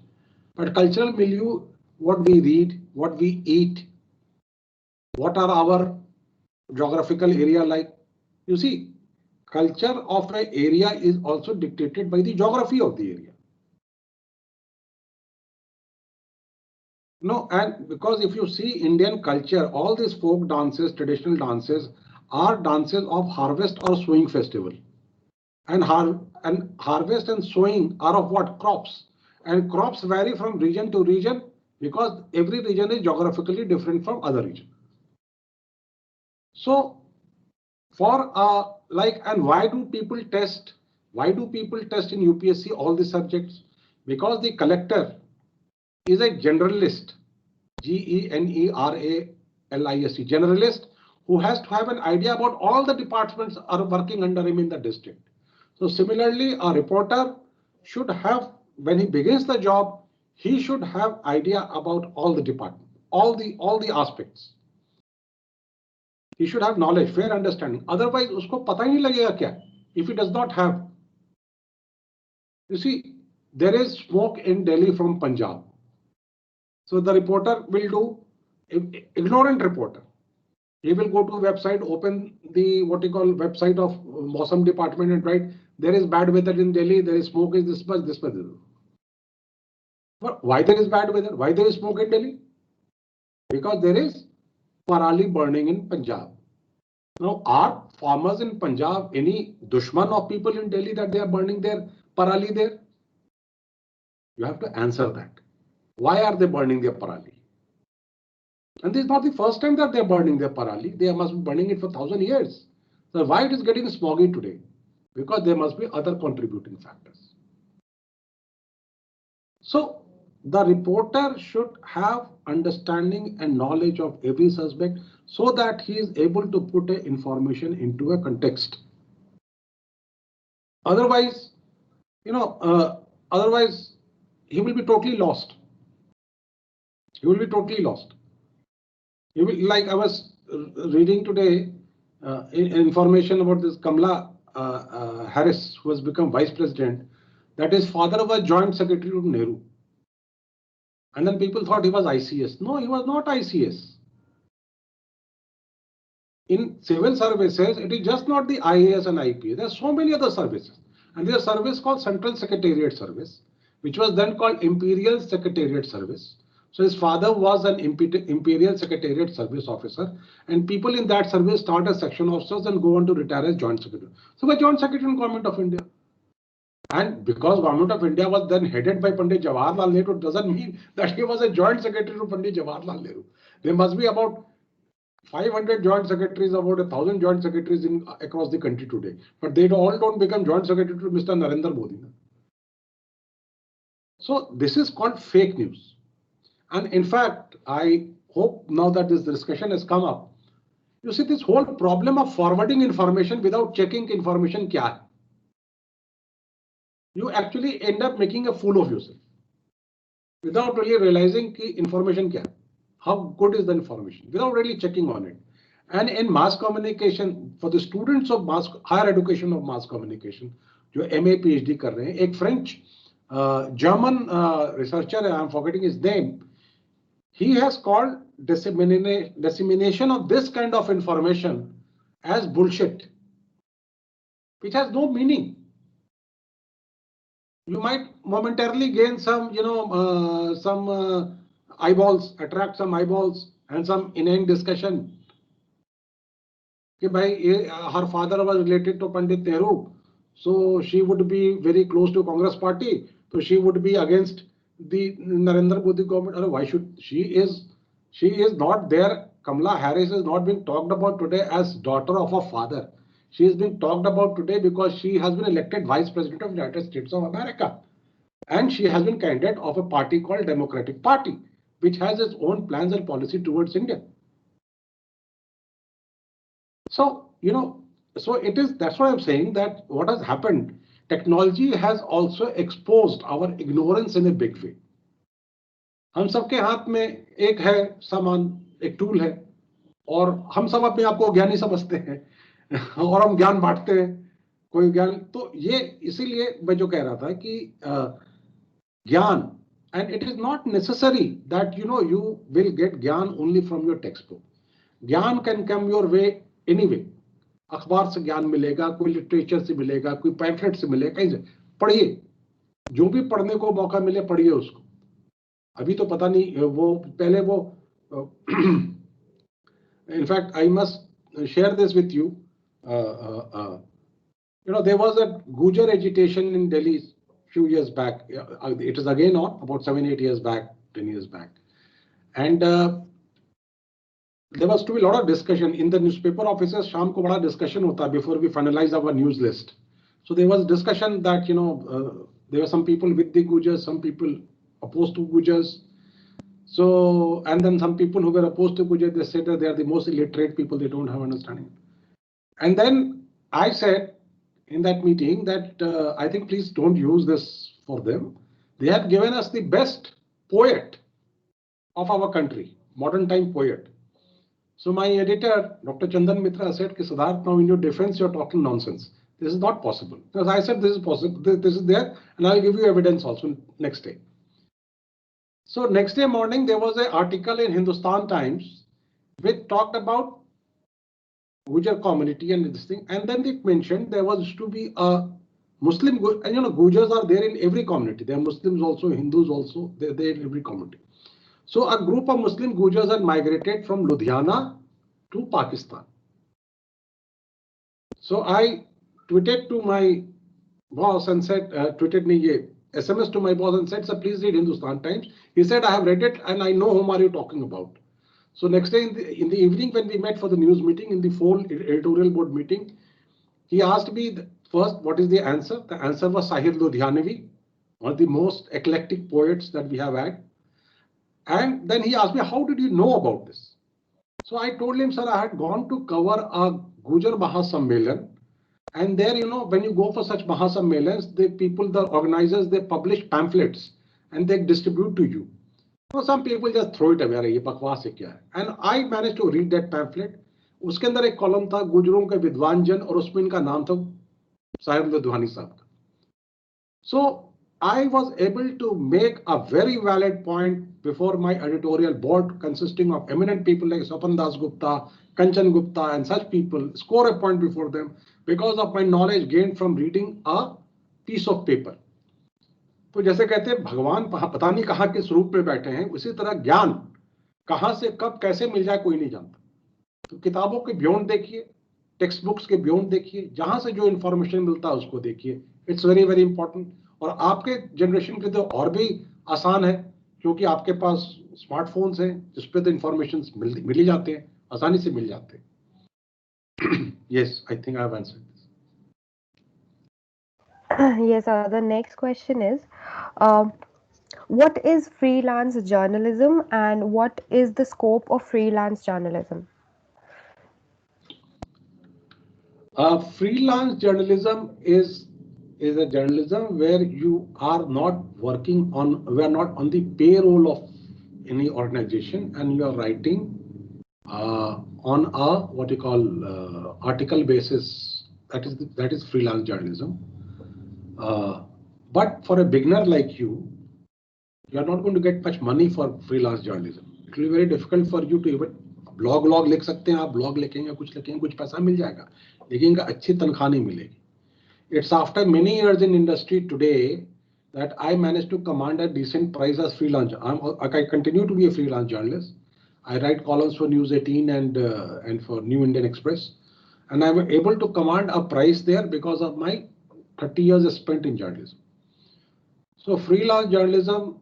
But cultural milieu, what we read, what we eat, what are our geographical area like. You see, culture of an area is also dictated by the geography of the area. No, and because if you see Indian culture, all these folk dances, traditional dances, are dances of harvest or sowing festival. And harvest and sowing are of what? Crops. And crops vary from region to region because every region is geographically different from other region. So for and why do people test? Why do people test in UPSC all the subjects? Because the collector is a generalist, GENERALIST, generalist, who has to have an idea about all the departments are working under him in the district. So similarly, a reporter should have, when he begins the job, he should have idea about all the departments, all the aspects. He should have knowledge, fair understanding. Otherwise, usko pata hi nahi lagega kya, if he does not have. You see, there is smoke in Delhi from Punjab. So the reporter will do, ignorant reporter. He will go to a website, open the what you call website of Mausam department and write, there is bad weather in Delhi, there is smoke is this much, this much. But why there is bad weather? Why there is smoke in Delhi? Because there is parali burning in Punjab. Now, are farmers in Punjab any dushman of people in Delhi that they are burning their parali there? You have to answer that. Why are they burning their parali? And this is not the first time that they are burning their parali. They must be burning it for 1,000 years. So why it is getting smoggy today? Because there must be other contributing factors. So the reporter should have understanding and knowledge of every suspect so that he is able to put information into a context. Otherwise, otherwise he will be totally lost. He will be totally lost. He will, like I was reading today information about this Kamala Harris, who has become vice president, that his father was joint secretary to Nehru. And then people thought he was ICS. No, he was not ICS. In civil services, it is just not the IAS and IPS. There are so many other services. And there's a service called Central Secretariat Service, which was then called Imperial Secretariat Service. So his father was an Imperial Secretariat Service officer, and people in that service start as section officers and go on to retire as Joint Secretary. So by Joint Secretary in Government of India. And because Government of India was then headed by Pandit Jawaharlal Nehru, doesn't mean that he was a Joint Secretary to Pandit Jawaharlal Nehru. There must be about 500 joint secretaries, about 1,000 joint secretaries across the country today. But they all don't become joint secretary to Mr. Narendra Modi. So this is called fake news. And in fact, I hope now that this discussion has come up, you see this whole problem of forwarding information without checking information kya hai. You actually end up making a fool of yourself without really realizing ki information kya hai. How good is the information without really checking on it. And in mass communication, for the students of higher education of mass communication, जो MA PhD कर रहे हैं, एक French German researcher, I am forgetting his name, he has called dissemination of this kind of information as bullshit, which has no meaning. You might momentarily gain some, eyeballs, attract some eyeballs and some inane discussion. Her father was related to Pandit Nehru, so she would be very close to Congress party, so she would be against the Narendra Modi government. Why should she is not there. Kamala Harris is not being talked about today as daughter of a father. She is being talked about today because she has been elected vice president of the United States of America, and she has been candidate of a party called Democratic Party, which has its own plans and policy towards India. So, so it is, that's why I'm saying that what has happened, technology has also exposed our ignorance in a big way. हम सबके हाथ में एक है सामान, एक tool है, और हम सब अपने आप को ज्ञानी समझते हैं और हम ज्ञान बांटते हैं, कोई ज्ञान, तो ये इसीलिए मैं जो कह रहा था कि ज्ञान, and it is not necessary that you will get ज्ञान only from your textbook. ज्ञान can come your way anyway. अखबार से ज्ञान मिलेगा, कोई लिटरेचर से मिलेगा, कोई पैम्फलेट से मिलेगा, कहीं से पढ़िए, जो भी पढ़ने को मौका मिले पढ़िए उसको. अभी तो पता नहीं, वो पहले वो in fact I must share this with you. There was a Gujar agitation in Delhi few years back. It is again on about 7-8 years back, 10 years back, and there was to be a lot of discussion in the newspaper offices. Sham ko bada discussion hota before we finalize our news list. So there was discussion that there were some people with the Gujars, some people opposed to Gujars. So, and then some people who were opposed to Gujars, they said that they are the most illiterate people, they don't have understanding. And then I said in that meeting that I think please don't use this for them. They have given us the best poet of our country, modern time poet. So my editor, Dr. Chandan Mitra, said, Siddharth, now in your defense, you're talking nonsense. This is not possible. Because I said this is possible, this is there, and I'll give you evidence also next day. So next day morning, there was an article in Hindustan Times which talked about Gujar community and this thing. And then they mentioned there was to be a Muslim, and Gujars are there in every community. There are Muslims also, Hindus also, they're there in every community. So a group of Muslim Gujars had migrated from Ludhiana to Pakistan. So I tweeted to my boss and said, SMS to my boss and said, sir, please read Hindustan Times. He said, I have read it and I know whom are you talking about. So next day in the evening when we met for the news meeting, in the full editorial board meeting, he asked me first, what is the answer? The answer was Sahir Ludhianavi, one of the most eclectic poets that we have had. And then he asked me, how did you know about this? So I told him, sir, I had gone to cover a Gujar Mahasammelan And there, when you go for such Mahasammélans, the organizers, they publish pamphlets and they distribute to you. So some people just throw it away, अरे ये बकवास है क्या है? And I managed to read that pamphlet. उसके अंदर एक column था गुजरों के विद्वान जन और उसमें इनका नाम था साहिब लुधियानी साहब का. So I was able to make a very valid point before my editorial board consisting of eminent people like Swapan Das Gupta, Kanchan Gupta and such people, score a point before them because of my knowledge gained from reading a piece of paper. तो जैसे कहते हैं भगवान पता नहीं कहाँ किस रूप में बैठे हैं, उसी तरह ज्ञान कहाँ से कब कैसे मिल जाए कोई नहीं जानता. तो किताबों के बियॉन्ड देखिए, टेक्स्ट बुक्स के बियॉन्ड देखिए, जहां से जो इंफॉर्मेशन मिलता है उसको देखिए. It's very very important. और आपके जनरेशन के तो और भी आसान है क्योंकि आपके पास स्मार्टफोन्स हैं जिसपे तो इंफॉर्मेशन मिल ही जाते हैं, आसानी से मिल जाते हैं. Yes, I think I have answered this. Yes, the next question is, what is freelance journalism and what is the scope of freelance journalism? Freelance journalism is a journalism where you are not we are not on the payroll of any organization and you are writing on a what you call article basis. That is freelance journalism. But for a beginner like you are not going to get much money for freelance journalism. It will be very difficult for you to even blog लिख सकते हैं आप, blog लिखेंगे, कुछ पैसा मिल जाएगा, लेकिन अच्छी तनख्वाह नहीं मिलेगी. It's after many years in industry today that I managed to command a decent price as freelance. I continue to be a freelance journalist. I write columns for News 18 and for New Indian Express, and I'm able to command a price there because of my 30 years spent in journalism. So freelance journalism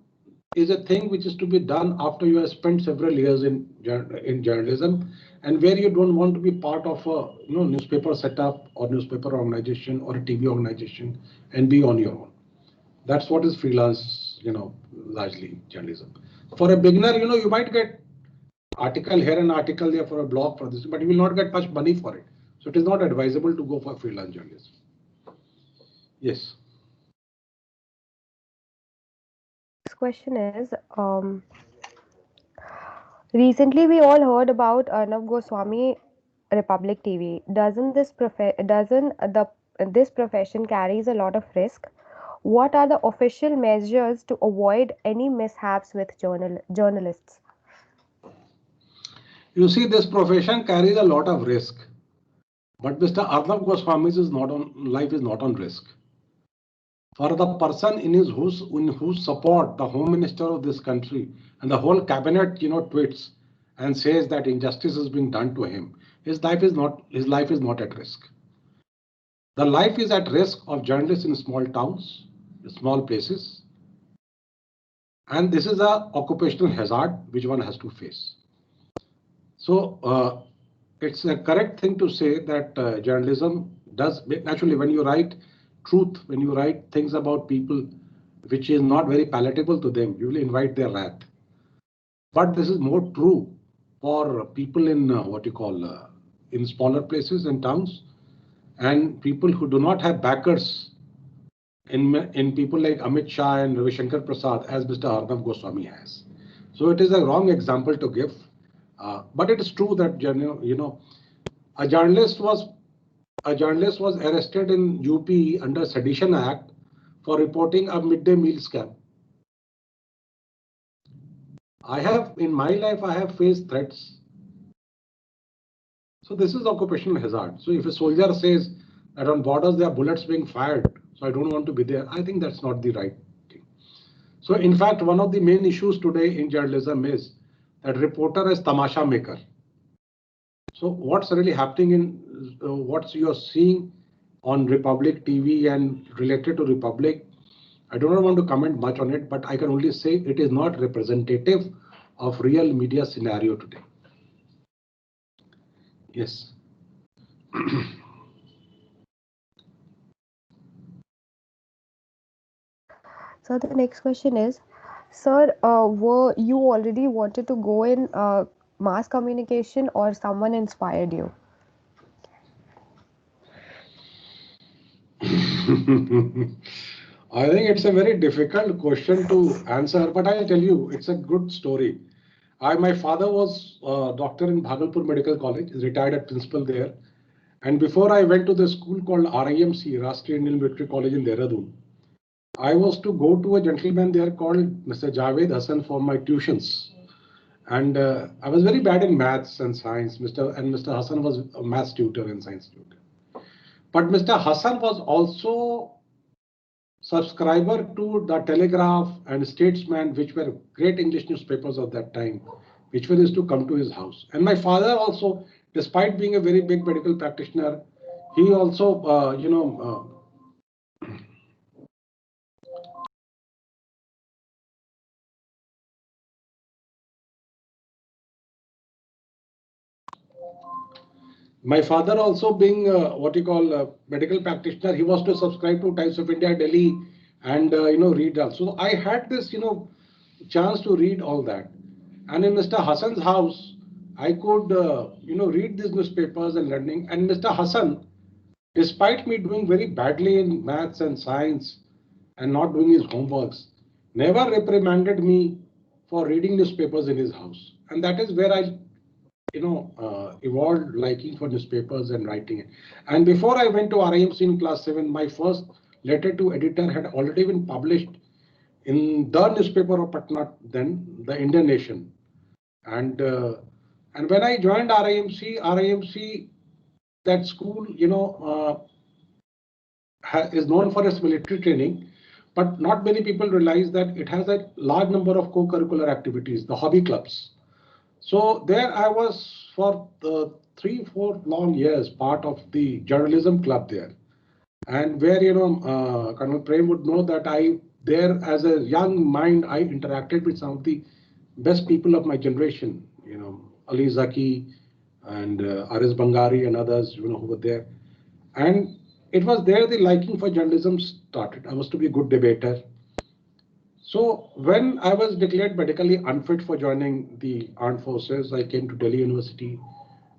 is a thing which is to be done after you have spent several years in journalism, and where you don't want to be part of a newspaper setup or newspaper organization or a TV organization and be on your own. That's what is freelance, largely journalism. For a beginner, you might get article here and article there for a blog for this, but you will not get much money for it. So it is not advisable to go for freelance journalism. Yes. Next question is, recently we all heard about Arnab Goswami Republic TV. Doesn't this profession carries a lot of risk? What are the official measures to avoid any mishaps with journalists? You see, this profession carries a lot of risk, but Mr. Arnab Goswami's life is not on risk. For the person in whose support the Home Minister of this country and the whole cabinet, tweets and says that injustice is being done to him, his life is not at risk. The life is at risk of journalists in small towns, small places, and this is a occupational hazard which one has to face. So it's a correct thing to say that journalism does naturally when you write truth, when you write things about people which is not very palatable to them, you will invite their wrath. But this is more true for people in in smaller places and towns, and people who do not have backers in people like Amit Shah and Ravi Shankar Prasad as Mr. Arnab Goswami has. So it is a wrong example to give, but it is true that a journalist was arrested in UP under Sedition Act for reporting a midday meal scam. In my life, I have faced threats. So this is occupational hazard. So if a soldier says that on borders there are bullets being fired, so I don't want to be there, I think that's not the right thing. So in fact, one of the main issues today in journalism is that reporter is tamasha maker. So what's really happening in what you're seeing on Republic TV and related to Republic, I do not want to comment much on it, but I can only say it is not representative of real media scenario today. Yes. So the next question is, sir, were you already wanted to go in mass communication or someone inspired you? I think it's a very difficult question to answer, but I'll tell you, it's a good story. My father was a doctor in Bhagalpur Medical College, is retired as principal there. And before I went to the school called RIMC, Rashtriya Indian Military College in Dehradun, I was to go to a gentleman there called Mr. Javed Hassan for my tuitions. And I was very bad in maths and science. Mr. Hassan was a maths tutor and science tutor. But Mr. Hassan was also subscriber to the Telegraph and Statesman, which were great English newspapers of that time, which were used to come to his house. And my father also, despite being a very big medical practitioner, he also, my father also being what you call a medical practitioner, he was to subscribe to Times of India, Delhi, and read also. So I had this chance to read all that, and in Mr. Hassan's house, I could read these newspapers and learning. And Mr. Hassan, despite me doing very badly in maths and science and not doing his homeworks, never reprimanded me for reading newspapers in his house, and that is where I evolved liking for newspapers and writing it. And before I went to RIMC in class 7, my first letter to editor had already been published in the newspaper of Patna, then the Indian Nation. And when I joined RIMC, that school, is known for its military training, but not many people realize that it has a large number of co-curricular activities, the hobby clubs. So there I was for 3-4 long years part of the journalism club there, and where Colonel Prem would know that I there as a young mind I interacted with some of the best people of my generation, Ali Zaki and Aris Bangari and others, who were there, and it was there the liking for journalism started. I was to be a good debater. So when I was declared medically unfit for joining the armed forces, I came to Delhi University,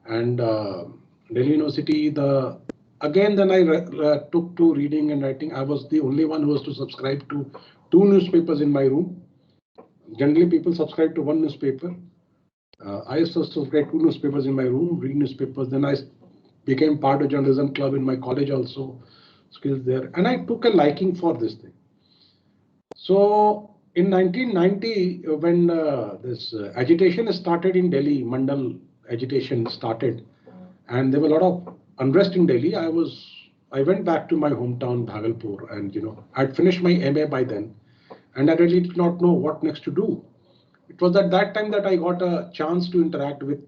and Delhi University, then I took to reading and writing. I was the only one who was to subscribe to 2 newspapers in my room. Generally, people subscribe to 1 newspaper. I used to subscribe 2 newspapers in my room, read newspapers. Then I became part of journalism club in my college also, skills there, and I took a liking for this thing. So in 1990, when this agitation started in Delhi, Mandal agitation started, and there were a lot of unrest in Delhi. I went back to my hometown, Bhagalpur, and I'd finished my MA by then, and I really did not know what next to do. It was at that time that I got a chance to interact with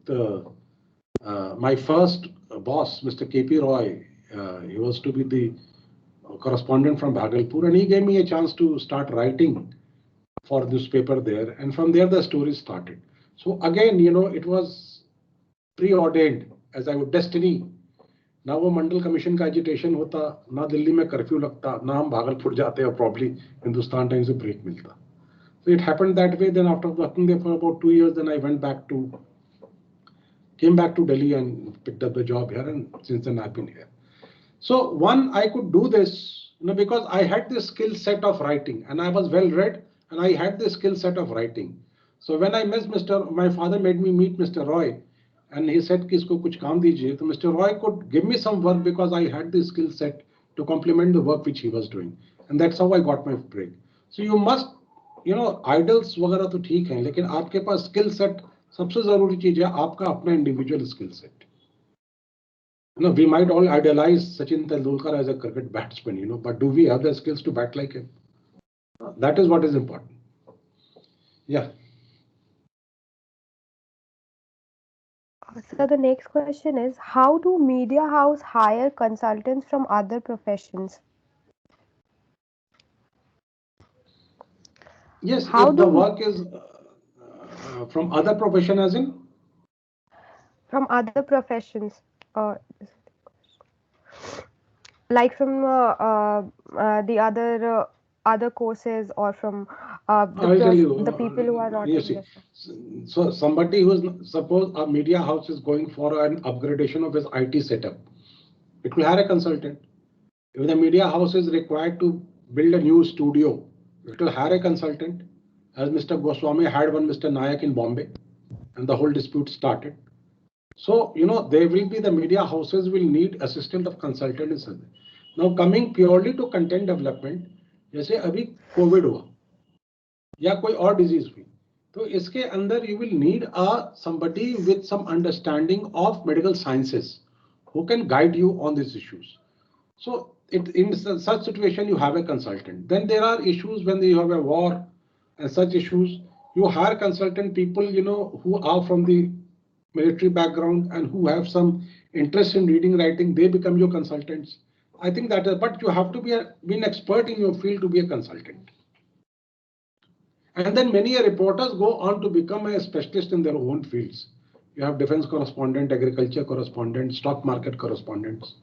my first boss, Mr. KP Roy. He was to be the correspondent from Bhagalpur, and he gave me a chance to start writing for newspaper there, and from there the story started. So again, it was preordained as I would destiny. ना वो मंडल commission का agitation होता, ना दिल्ली में curfew लगता, ना हम भागलपुर जाते और probably हिंदुस्तान टाइम्स से ब्रेक मिलता. So it happened that way. Then after working there for about 2 years, then I came back to Delhi and picked up the job here, and since then I've been here. So one, I could do this, because I had this skill set of writing, and I was well read, and I had this skill set of writing. So when I met my father made me meet Mr. Roy, and he said कि इसको कुछ काम दीजिए. So Mr. Roy could give me some work because I had this skill set to complement the work which he was doing, and that's how I got my break. So you must, idols वगैरह तो ठीक हैं, लेकिन आपके पास skill set सबसे जरूरी चीज है आपका अपना individual skill set. We might all idealize Sachin Tendulkar as a cricket batsman, but do we have the skills to bat like him? That is what is important. Yeah. So the next question is, how do media house hire consultants from other professions? Yes, if the work is from other profession as in? From other professions. Like from the other courses, or from the people who are not in this. So somebody who's, suppose a media house is going for an upgradation of his IT setup, it will hire a consultant. If the media house is required to build a new studio, it will hire a consultant, as Mr. Goswami had one Mr. Nayak in Bombay, and the whole dispute started. So, there will be the media houses will need assistant of consultants. Now, coming purely to content development, जैसे अभी Covid हुआ या कोई और disease हुई, तो इसके अंदर you will need somebody with some understanding of medical sciences who can guide you on these issues. So in such situation, you have a consultant. Then there are issues when you have a war and such issues. You hire consultant people, who are from the military background and who have some interest in reading, writing. They become your consultants. I think that, but you have to be an expert in your field to be a consultant. And then many reporters go on to become a specialist in their own fields. You have defense correspondent, agriculture correspondent, stock market correspondents.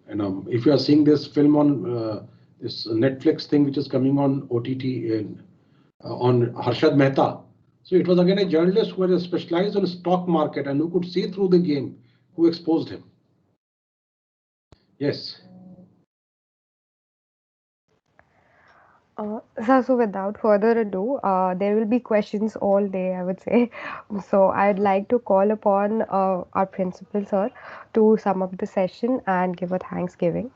And if you are seeing this film on this Netflix thing, which is coming on OTT on Harshad Mehta, so it was again a journalist who was specialized on stock market and who could see through the game, who exposed him. Yes. So without further ado, there will be questions all day, I would say. So I'd like to call upon our principal, sir, to sum up the session and give a Thanksgiving.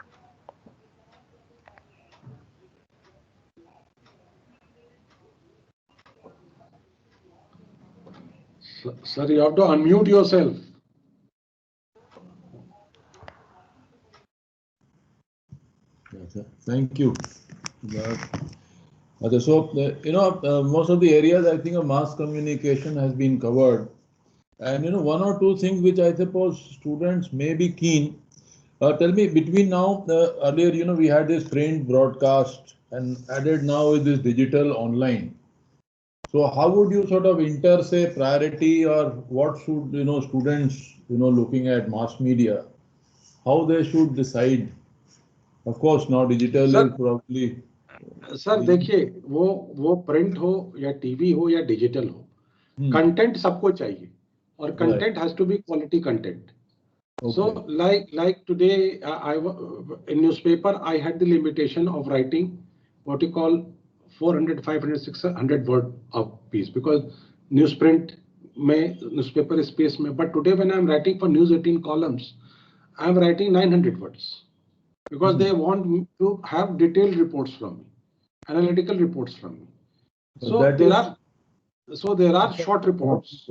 Sir, you have to unmute yourself. Yes, thank you. So, most of the areas I think of mass communication has been covered. And, one or two things which I suppose students may be keen. Tell me, between now, earlier, we had this print broadcast and added now with this digital online. So how would you sort of say priority, or what should, students, looking at mass media, how they should decide? Of course, now digital is probably. Sir देखिए, वो print हो या TV हो या digital हो, content सबको चाहिए, और content has to be quality content. So like today, in newspaper, I had the limitation of writing what you call 400, 500, 600 word of piece, because newsprint newspaper space mein. But today when I'm writing for News 18 columns, I'm writing 900 words, because they want me to have detailed reports from me, analytical reports from me. So there are short reports.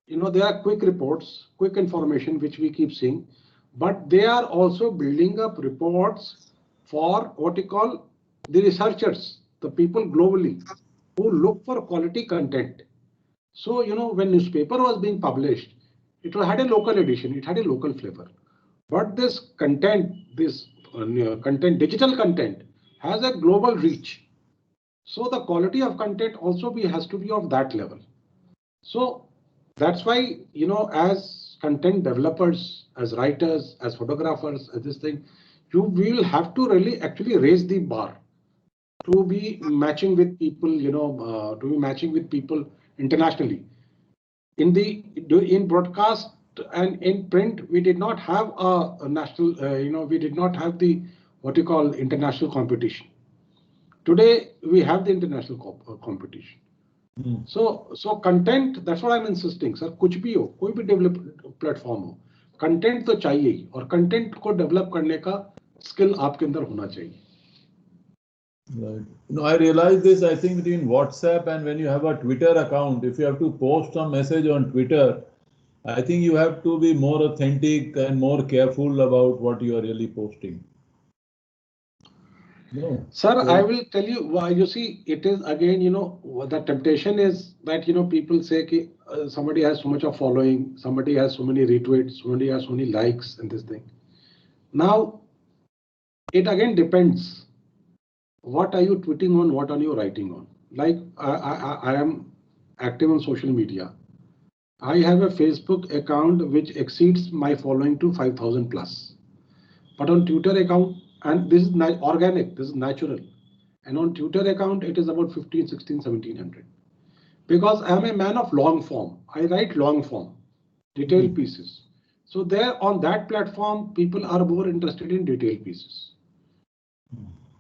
There are quick reports, quick information, which we keep seeing, but they are also building up reports for what you call the researchers, the people globally who look for quality content. So, when newspaper was being published, it had a local edition, it had a local flavor. But this content, digital content, has a global reach. So the quality of content also has to be of that level. So that's why, as content developers, as writers, as photographers, as this thing, you will have to really actually raise the bar to be matching with people, internationally. In broadcast and in print, we did not have a national, we did not have the what you call international competition. Today we have the international competition. So content, that's what I'm insisting, sir. कुछ भी हो, कोई भी develop platform हो, content तो चाहिए ही, और content को develop करने का skill आपके अंदर होना चाहिए. Right. I realize this, I think, between WhatsApp and when you have a Twitter account, if you have to post a message on Twitter, I think you have to be more authentic and more careful about what you are really posting. No. Sir, I will tell you why. You see, it is again, the temptation is that, people say somebody has so much of following, somebody has so many retweets, somebody has so many likes and this thing. Now, it again depends. What are you tweeting on? What are you writing on? Like I am active on social media. I have a Facebook account which exceeds my following to 5,000 plus. But on Twitter account, and this is organic, this is natural. And on Twitter account, it is about 15, 16, 1700. Because I am a man of long form. I write long form, detailed pieces. So there on that platform, people are more interested in detailed pieces.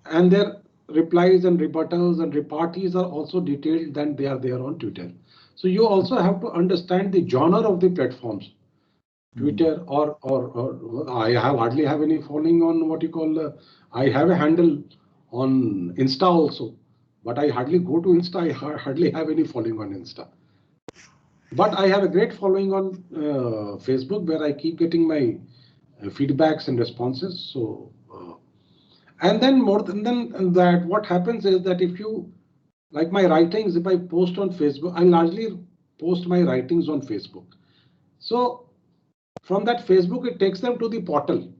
And their replies and rebuttals and repartees are also detailed than they are there on Twitter. So you also have to understand the genre of the platforms. Twitter or I hardly have any following on what you call. I have a handle on Insta also, but I hardly go to Insta. I hardly have any following on Insta. But I have a great following on Facebook where I keep getting my feedbacks and responses. So, and then more than that, what happens is that if you like my writings, if I post on Facebook, I largely post my writings on Facebook. So from that Facebook, it takes them to the portal.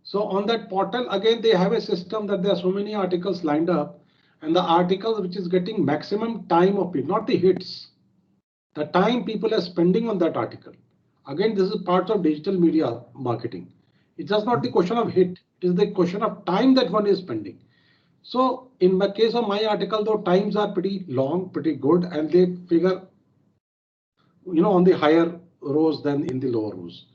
So on that portal, again, they have a system that there are so many articles lined up, and the articles which is getting maximum time of it, not the hits, the time people are spending on that article. Again, this is part of digital media marketing. It's just not the question of hit, it is the question of time that one is spending. So in the case of my article, though, times are pretty long, pretty good, and they figure, on the higher rows than in the lower rows.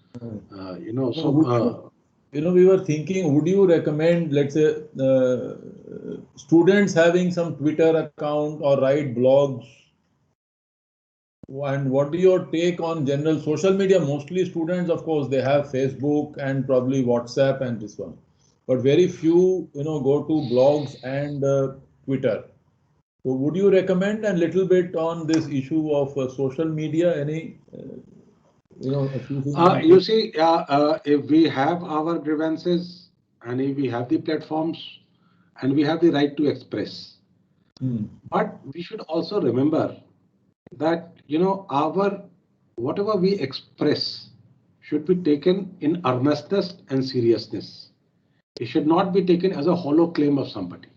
We were thinking, would you recommend, let's say, students having some Twitter account or write blogs? And what do your take on general social media? Mostly students, of course, they have Facebook and probably WhatsApp and this one, but very few, go to blogs and Twitter. So would you recommend a little bit on this issue of social media? Any, you see, if we have our grievances and if we have the platforms and we have the right to express, but we should also remember that, our whatever we express should be taken in earnestness and seriousness. It should not be taken as a hollow claim of somebody.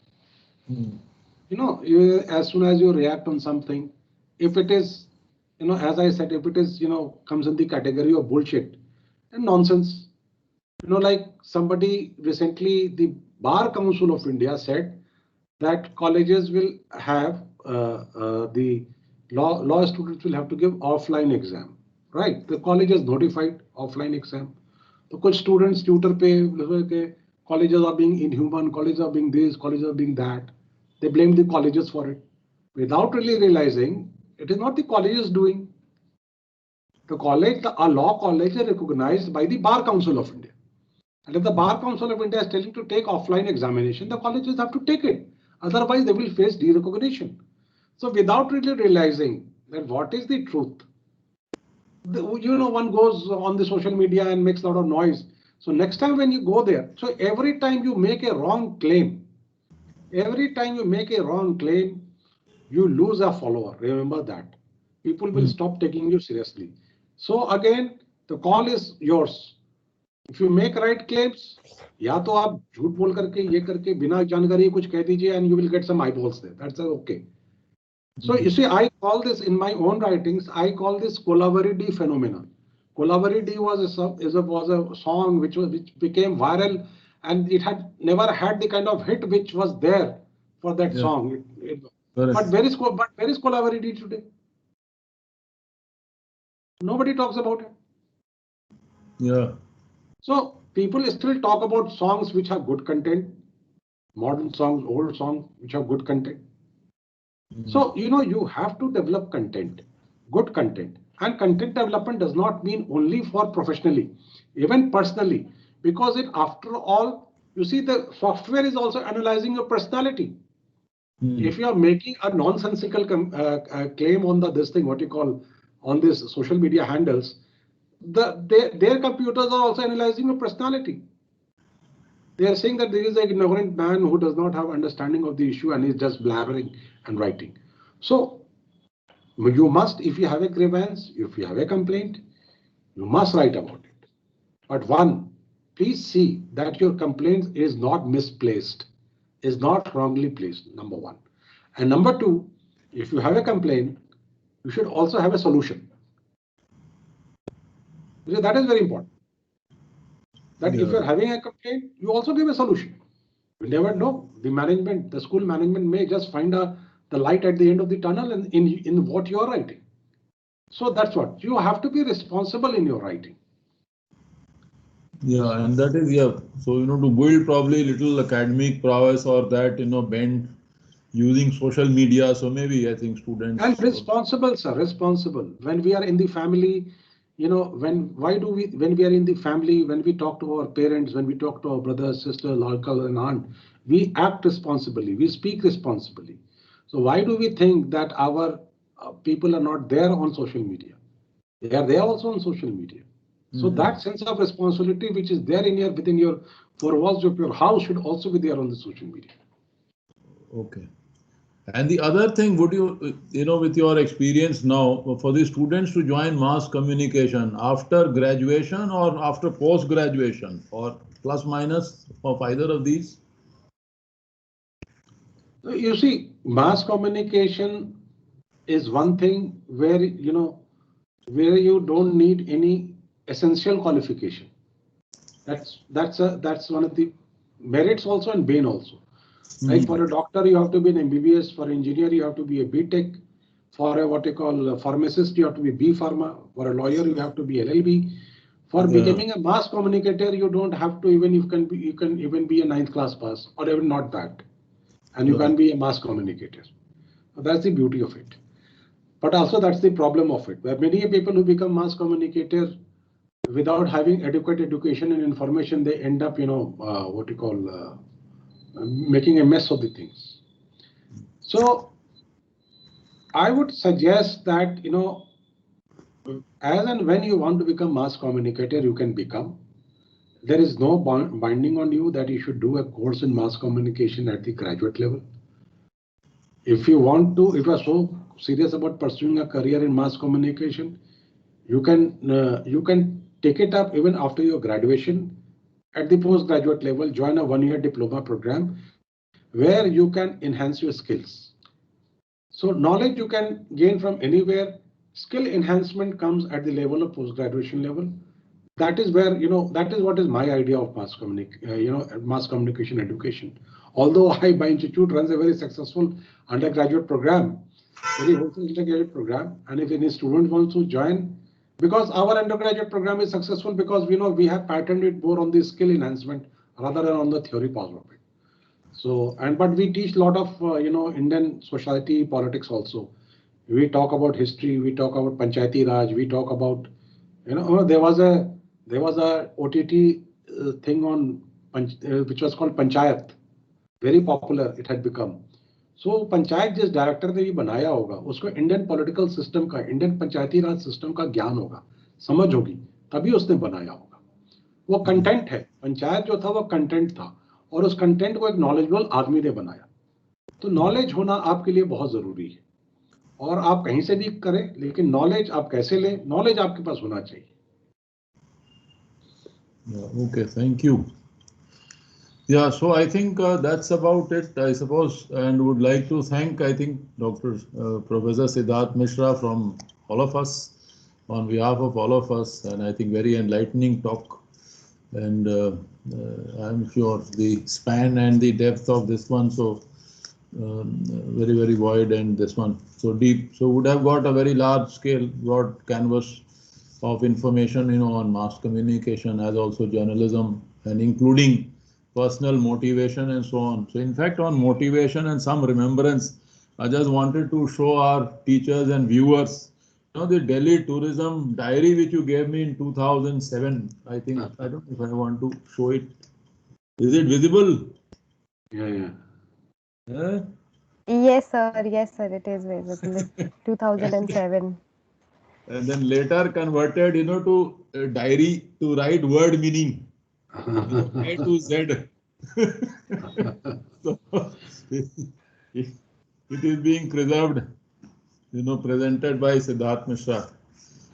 As soon as you react on something, if it is, as I said, if it is, comes in the category of bullshit and nonsense, like somebody recently, the Bar Council of India said that colleges will have the law students will have to give offline exam, right? The college has notified offline exam. So कुछ students tutor पे colleges are being inhuman, colleges are being this, colleges are being that. They blame the colleges for it without really realizing it is not the colleges doing. The college, a law college is recognized by the Bar Council of India. And if the Bar Council of India is telling to take offline examination, the colleges have to take it. Otherwise, they will face derecognition. So without really realizing that what is the truth, one goes on the social media and makes a lot of noise. So next time when you go there, so every time you make a wrong claim, you lose a follower. Remember that. People will stop taking you seriously. So again, the call is yours. If you make right claims, या तो आप झूठ बोल करके ये करके बिना जानकारी कुछ कह दीजिए and you will get some eyeballs there. That's okay. So you see, I call this in my own writings, I call this Kolavari phenomenon. Kolavari was a song which became viral, and it had never had the kind of hit which was there for that song. But where is Kolavari today? Nobody talks about it. Yeah. So people still talk about songs which have good content, modern songs, old songs which have good content. So, you have to develop content, good content. And content development does not mean only for professionally, even personally, because after all, you see, the software is also analyzing your personality. If you are making a nonsensical claim on this thing, what you call on this social media handles, their computers are also analyzing your personality. They are saying that there is an ignorant man who does not have understanding of the issue and is just blabbering and writing. So you must, if you have a grievance, if you have a complaint, you must write about it. But one, please see that your complaint is not misplaced, is not wrongly placed, number one. And number two, if you have a complaint, you should also have a solution. So that is very important. That if you're having a complaint, you also give a solution. You never know. The school management may just find the light at the end of the tunnel in what you're writing. So that's what you have to be responsible in your writing. Yeah, and that is, yeah. So, to build probably little academic prowess or that, bent using social media. So maybe I think And students. responsible, sir, responsible. When we are in the family, when we are in the family, when we talk to our parents, when we talk to our brothers, sisters, uncle and aunt, we act responsibly, we speak responsibly. So why do we think that our people are not there on social media? They are there also on social media. So that sense of responsibility which is there within your four walls of your house should also be there on the social media. Okay. And the other thing, would you, with your experience now, for the students to join mass communication after graduation or after post graduation, or plus minus of either of these? You see, mass communication is one thing where you don't need any essential qualification. That's one of the merits also and bane also. Like for a doctor, you have to be an MBBS. For engineer, you have to be a BTech. For a what you call a pharmacist, you have to be B Pharma. For a lawyer, you have to be LLB. For becoming a mass communicator, you don't have to even you can even be a 9th class pass or even not that, and you can be a mass communicator. That's the beauty of it. But also that's the problem of it, where many people who become mass communicator without having adequate education and information, they end up, making a mess of the things. So I would suggest that, as and when you want to become mass communicator, you can become. There is no binding on you that you should do a course in mass communication at the graduate level. If you are so serious about pursuing a career in mass communication, you can take it up even after your graduation. At the postgraduate level, join a 1-year diploma program where you can enhance your skills. So knowledge you can gain from anywhere. Skill enhancement comes at the level of post-graduation level. That is where, that is what is my idea of mass communication education. Although my institute runs a very successful undergraduate program, very wholesome undergraduate program, and if any student wants to join, because our undergraduate program is successful because we have patterned it more on the skill enhancement rather than on the theory part of it. So, but we teach a lot of Indian society politics also. We talk about history, we talk about Panchayati Raj, we talk about there was a OTT thing on which was called Panchayat, very popular it had become. So panchayat जिस director ने भी बनाया होगा उसको Indian political system का, Indian पंचायती राज system का ज्ञान होगा, समझ होगी, तभी उसने बनाया होगा. वो कंटेंट है, पंचायत जो था वो कंटेंट था और उस कंटेंट को एक नॉलेजेबल आदमी ने बनाया. तो नॉलेज होना आपके लिए बहुत जरूरी है और आप कहीं से भी करें, लेकिन नॉलेज आप कैसे लें, नॉलेज आपके पास होना चाहिए. Okay, thank you. Yeah, so I think that's about it, I suppose, and would like to thank, I think, Dr. Professor Siddharth Mishra from all of us, on behalf of all of us, and I think very enlightening talk. And I'm sure the span and the depth of this one, so very, very wide, and this one so deep. So would have got a very large scale, broad canvas of information, on mass communication as also journalism, and including personal motivation and so on. So in fact, on motivation and some remembrance, I just wanted to show our teachers and viewers, the Delhi tourism diary which you gave me in 2007. I think, I don't know if I want to show it. Is it visible? Yeah. Yes, sir, it is visible. 2007. And then later converted, to diary to write word meaning. A to Z. So it is being preserved, presented by Siddharth Mishra.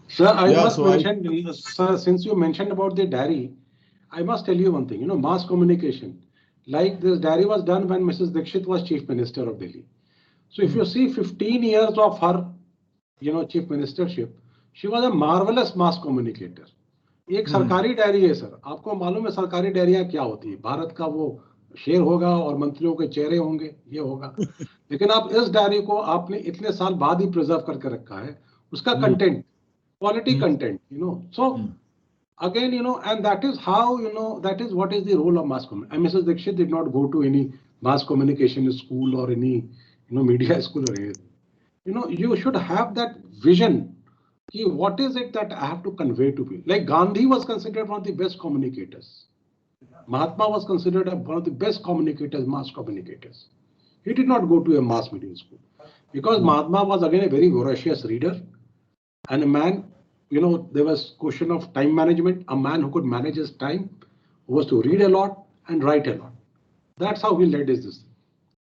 Sir, I must mention, sir, since you mentioned about the diary, I must tell you one thing, mass communication. Like this diary was done when Mrs. Dixit was Chief Minister of Delhi. So if you see 15 years of her, Chief Ministership, she was a marvelous mass communicator. एक सरकारी diary है sir, आपको मालूम है सरकारी डायरियां क्या होती है, भारत का वो शेर होगा और मंत्रियों के चेहरे होंगे, ये होगा. लेकिन आप इस डायरी को आपने इतने साल बाद ही प्रिजर्व करके रखा है, उसका content, quality content, so Again, and that is how, that is what is the role of mass communication. And Mrs. Dixit did not go to any mass communication school or any, media school or anything. You should have that vision. What is it that I have to convey to people? Like Gandhi was considered one of the best communicators. Mahatma was considered one of the best communicators, mass communicators. He did not go to a mass media school because Mahatma was again a very voracious reader and a man, there was question of time management. A man who could manage his time was to read a lot and write a lot. That's how he led this.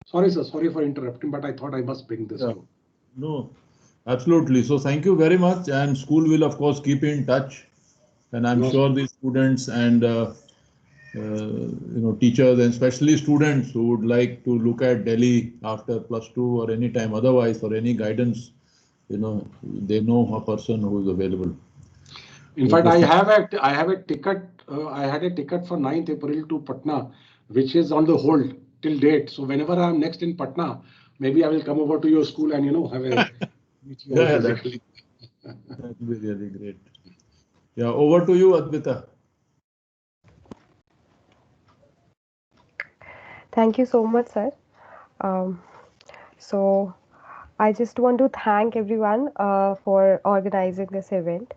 Sorry, sir. Sorry for interrupting, but I thought I must bring this out. No, absolutely. So thank you very much. And school will, of course, keep in touch. And I'm sure the students and teachers and especially students who would like to look at Delhi after +2 or any time otherwise for any guidance, they know a person who is available. In fact, I have a ticket. I had a ticket for 9th April to Patna, which is on the hold till date. So whenever I am next in Patna, maybe I will come over to your school and have a. Yeah, that will be really great. Yeah, over to you, Advita. Thank you so much, sir. So I just want to thank everyone for organizing this event.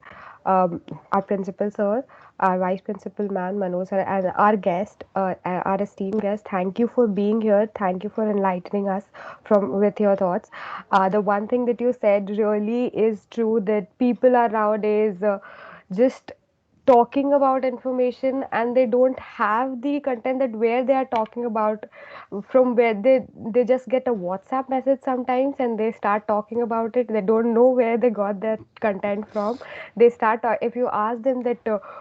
Our principal sir, our vice principal ma'am, Manoj sir, and our guest, our esteemed guest. Thank you for being here. Thank you for enlightening us with your thoughts. The one thing that you said really is true, that people are nowadays just talking about information and they don't have the content, that where they are talking about, from where they just get a WhatsApp message sometimes and they start talking about it. They don't know where they got that content from. They start, if you ask them that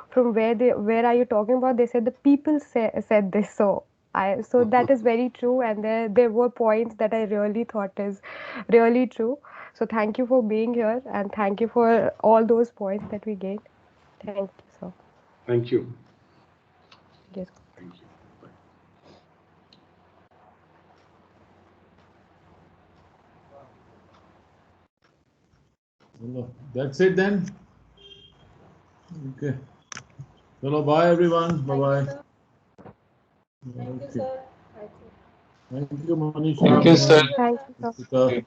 from where are you talking about, they said the people said this. So that is very true, and there were points that I really thought is really true. So thank you for being here, and thank you for all those points that we gained. Thank you, sir. Thank you. Yes. Thank you. That's it then. Okay. Hello, bye everyone. Bye bye. Thank you, sir. Thank you, Manisha. Thank you, sir. Thank you, sir.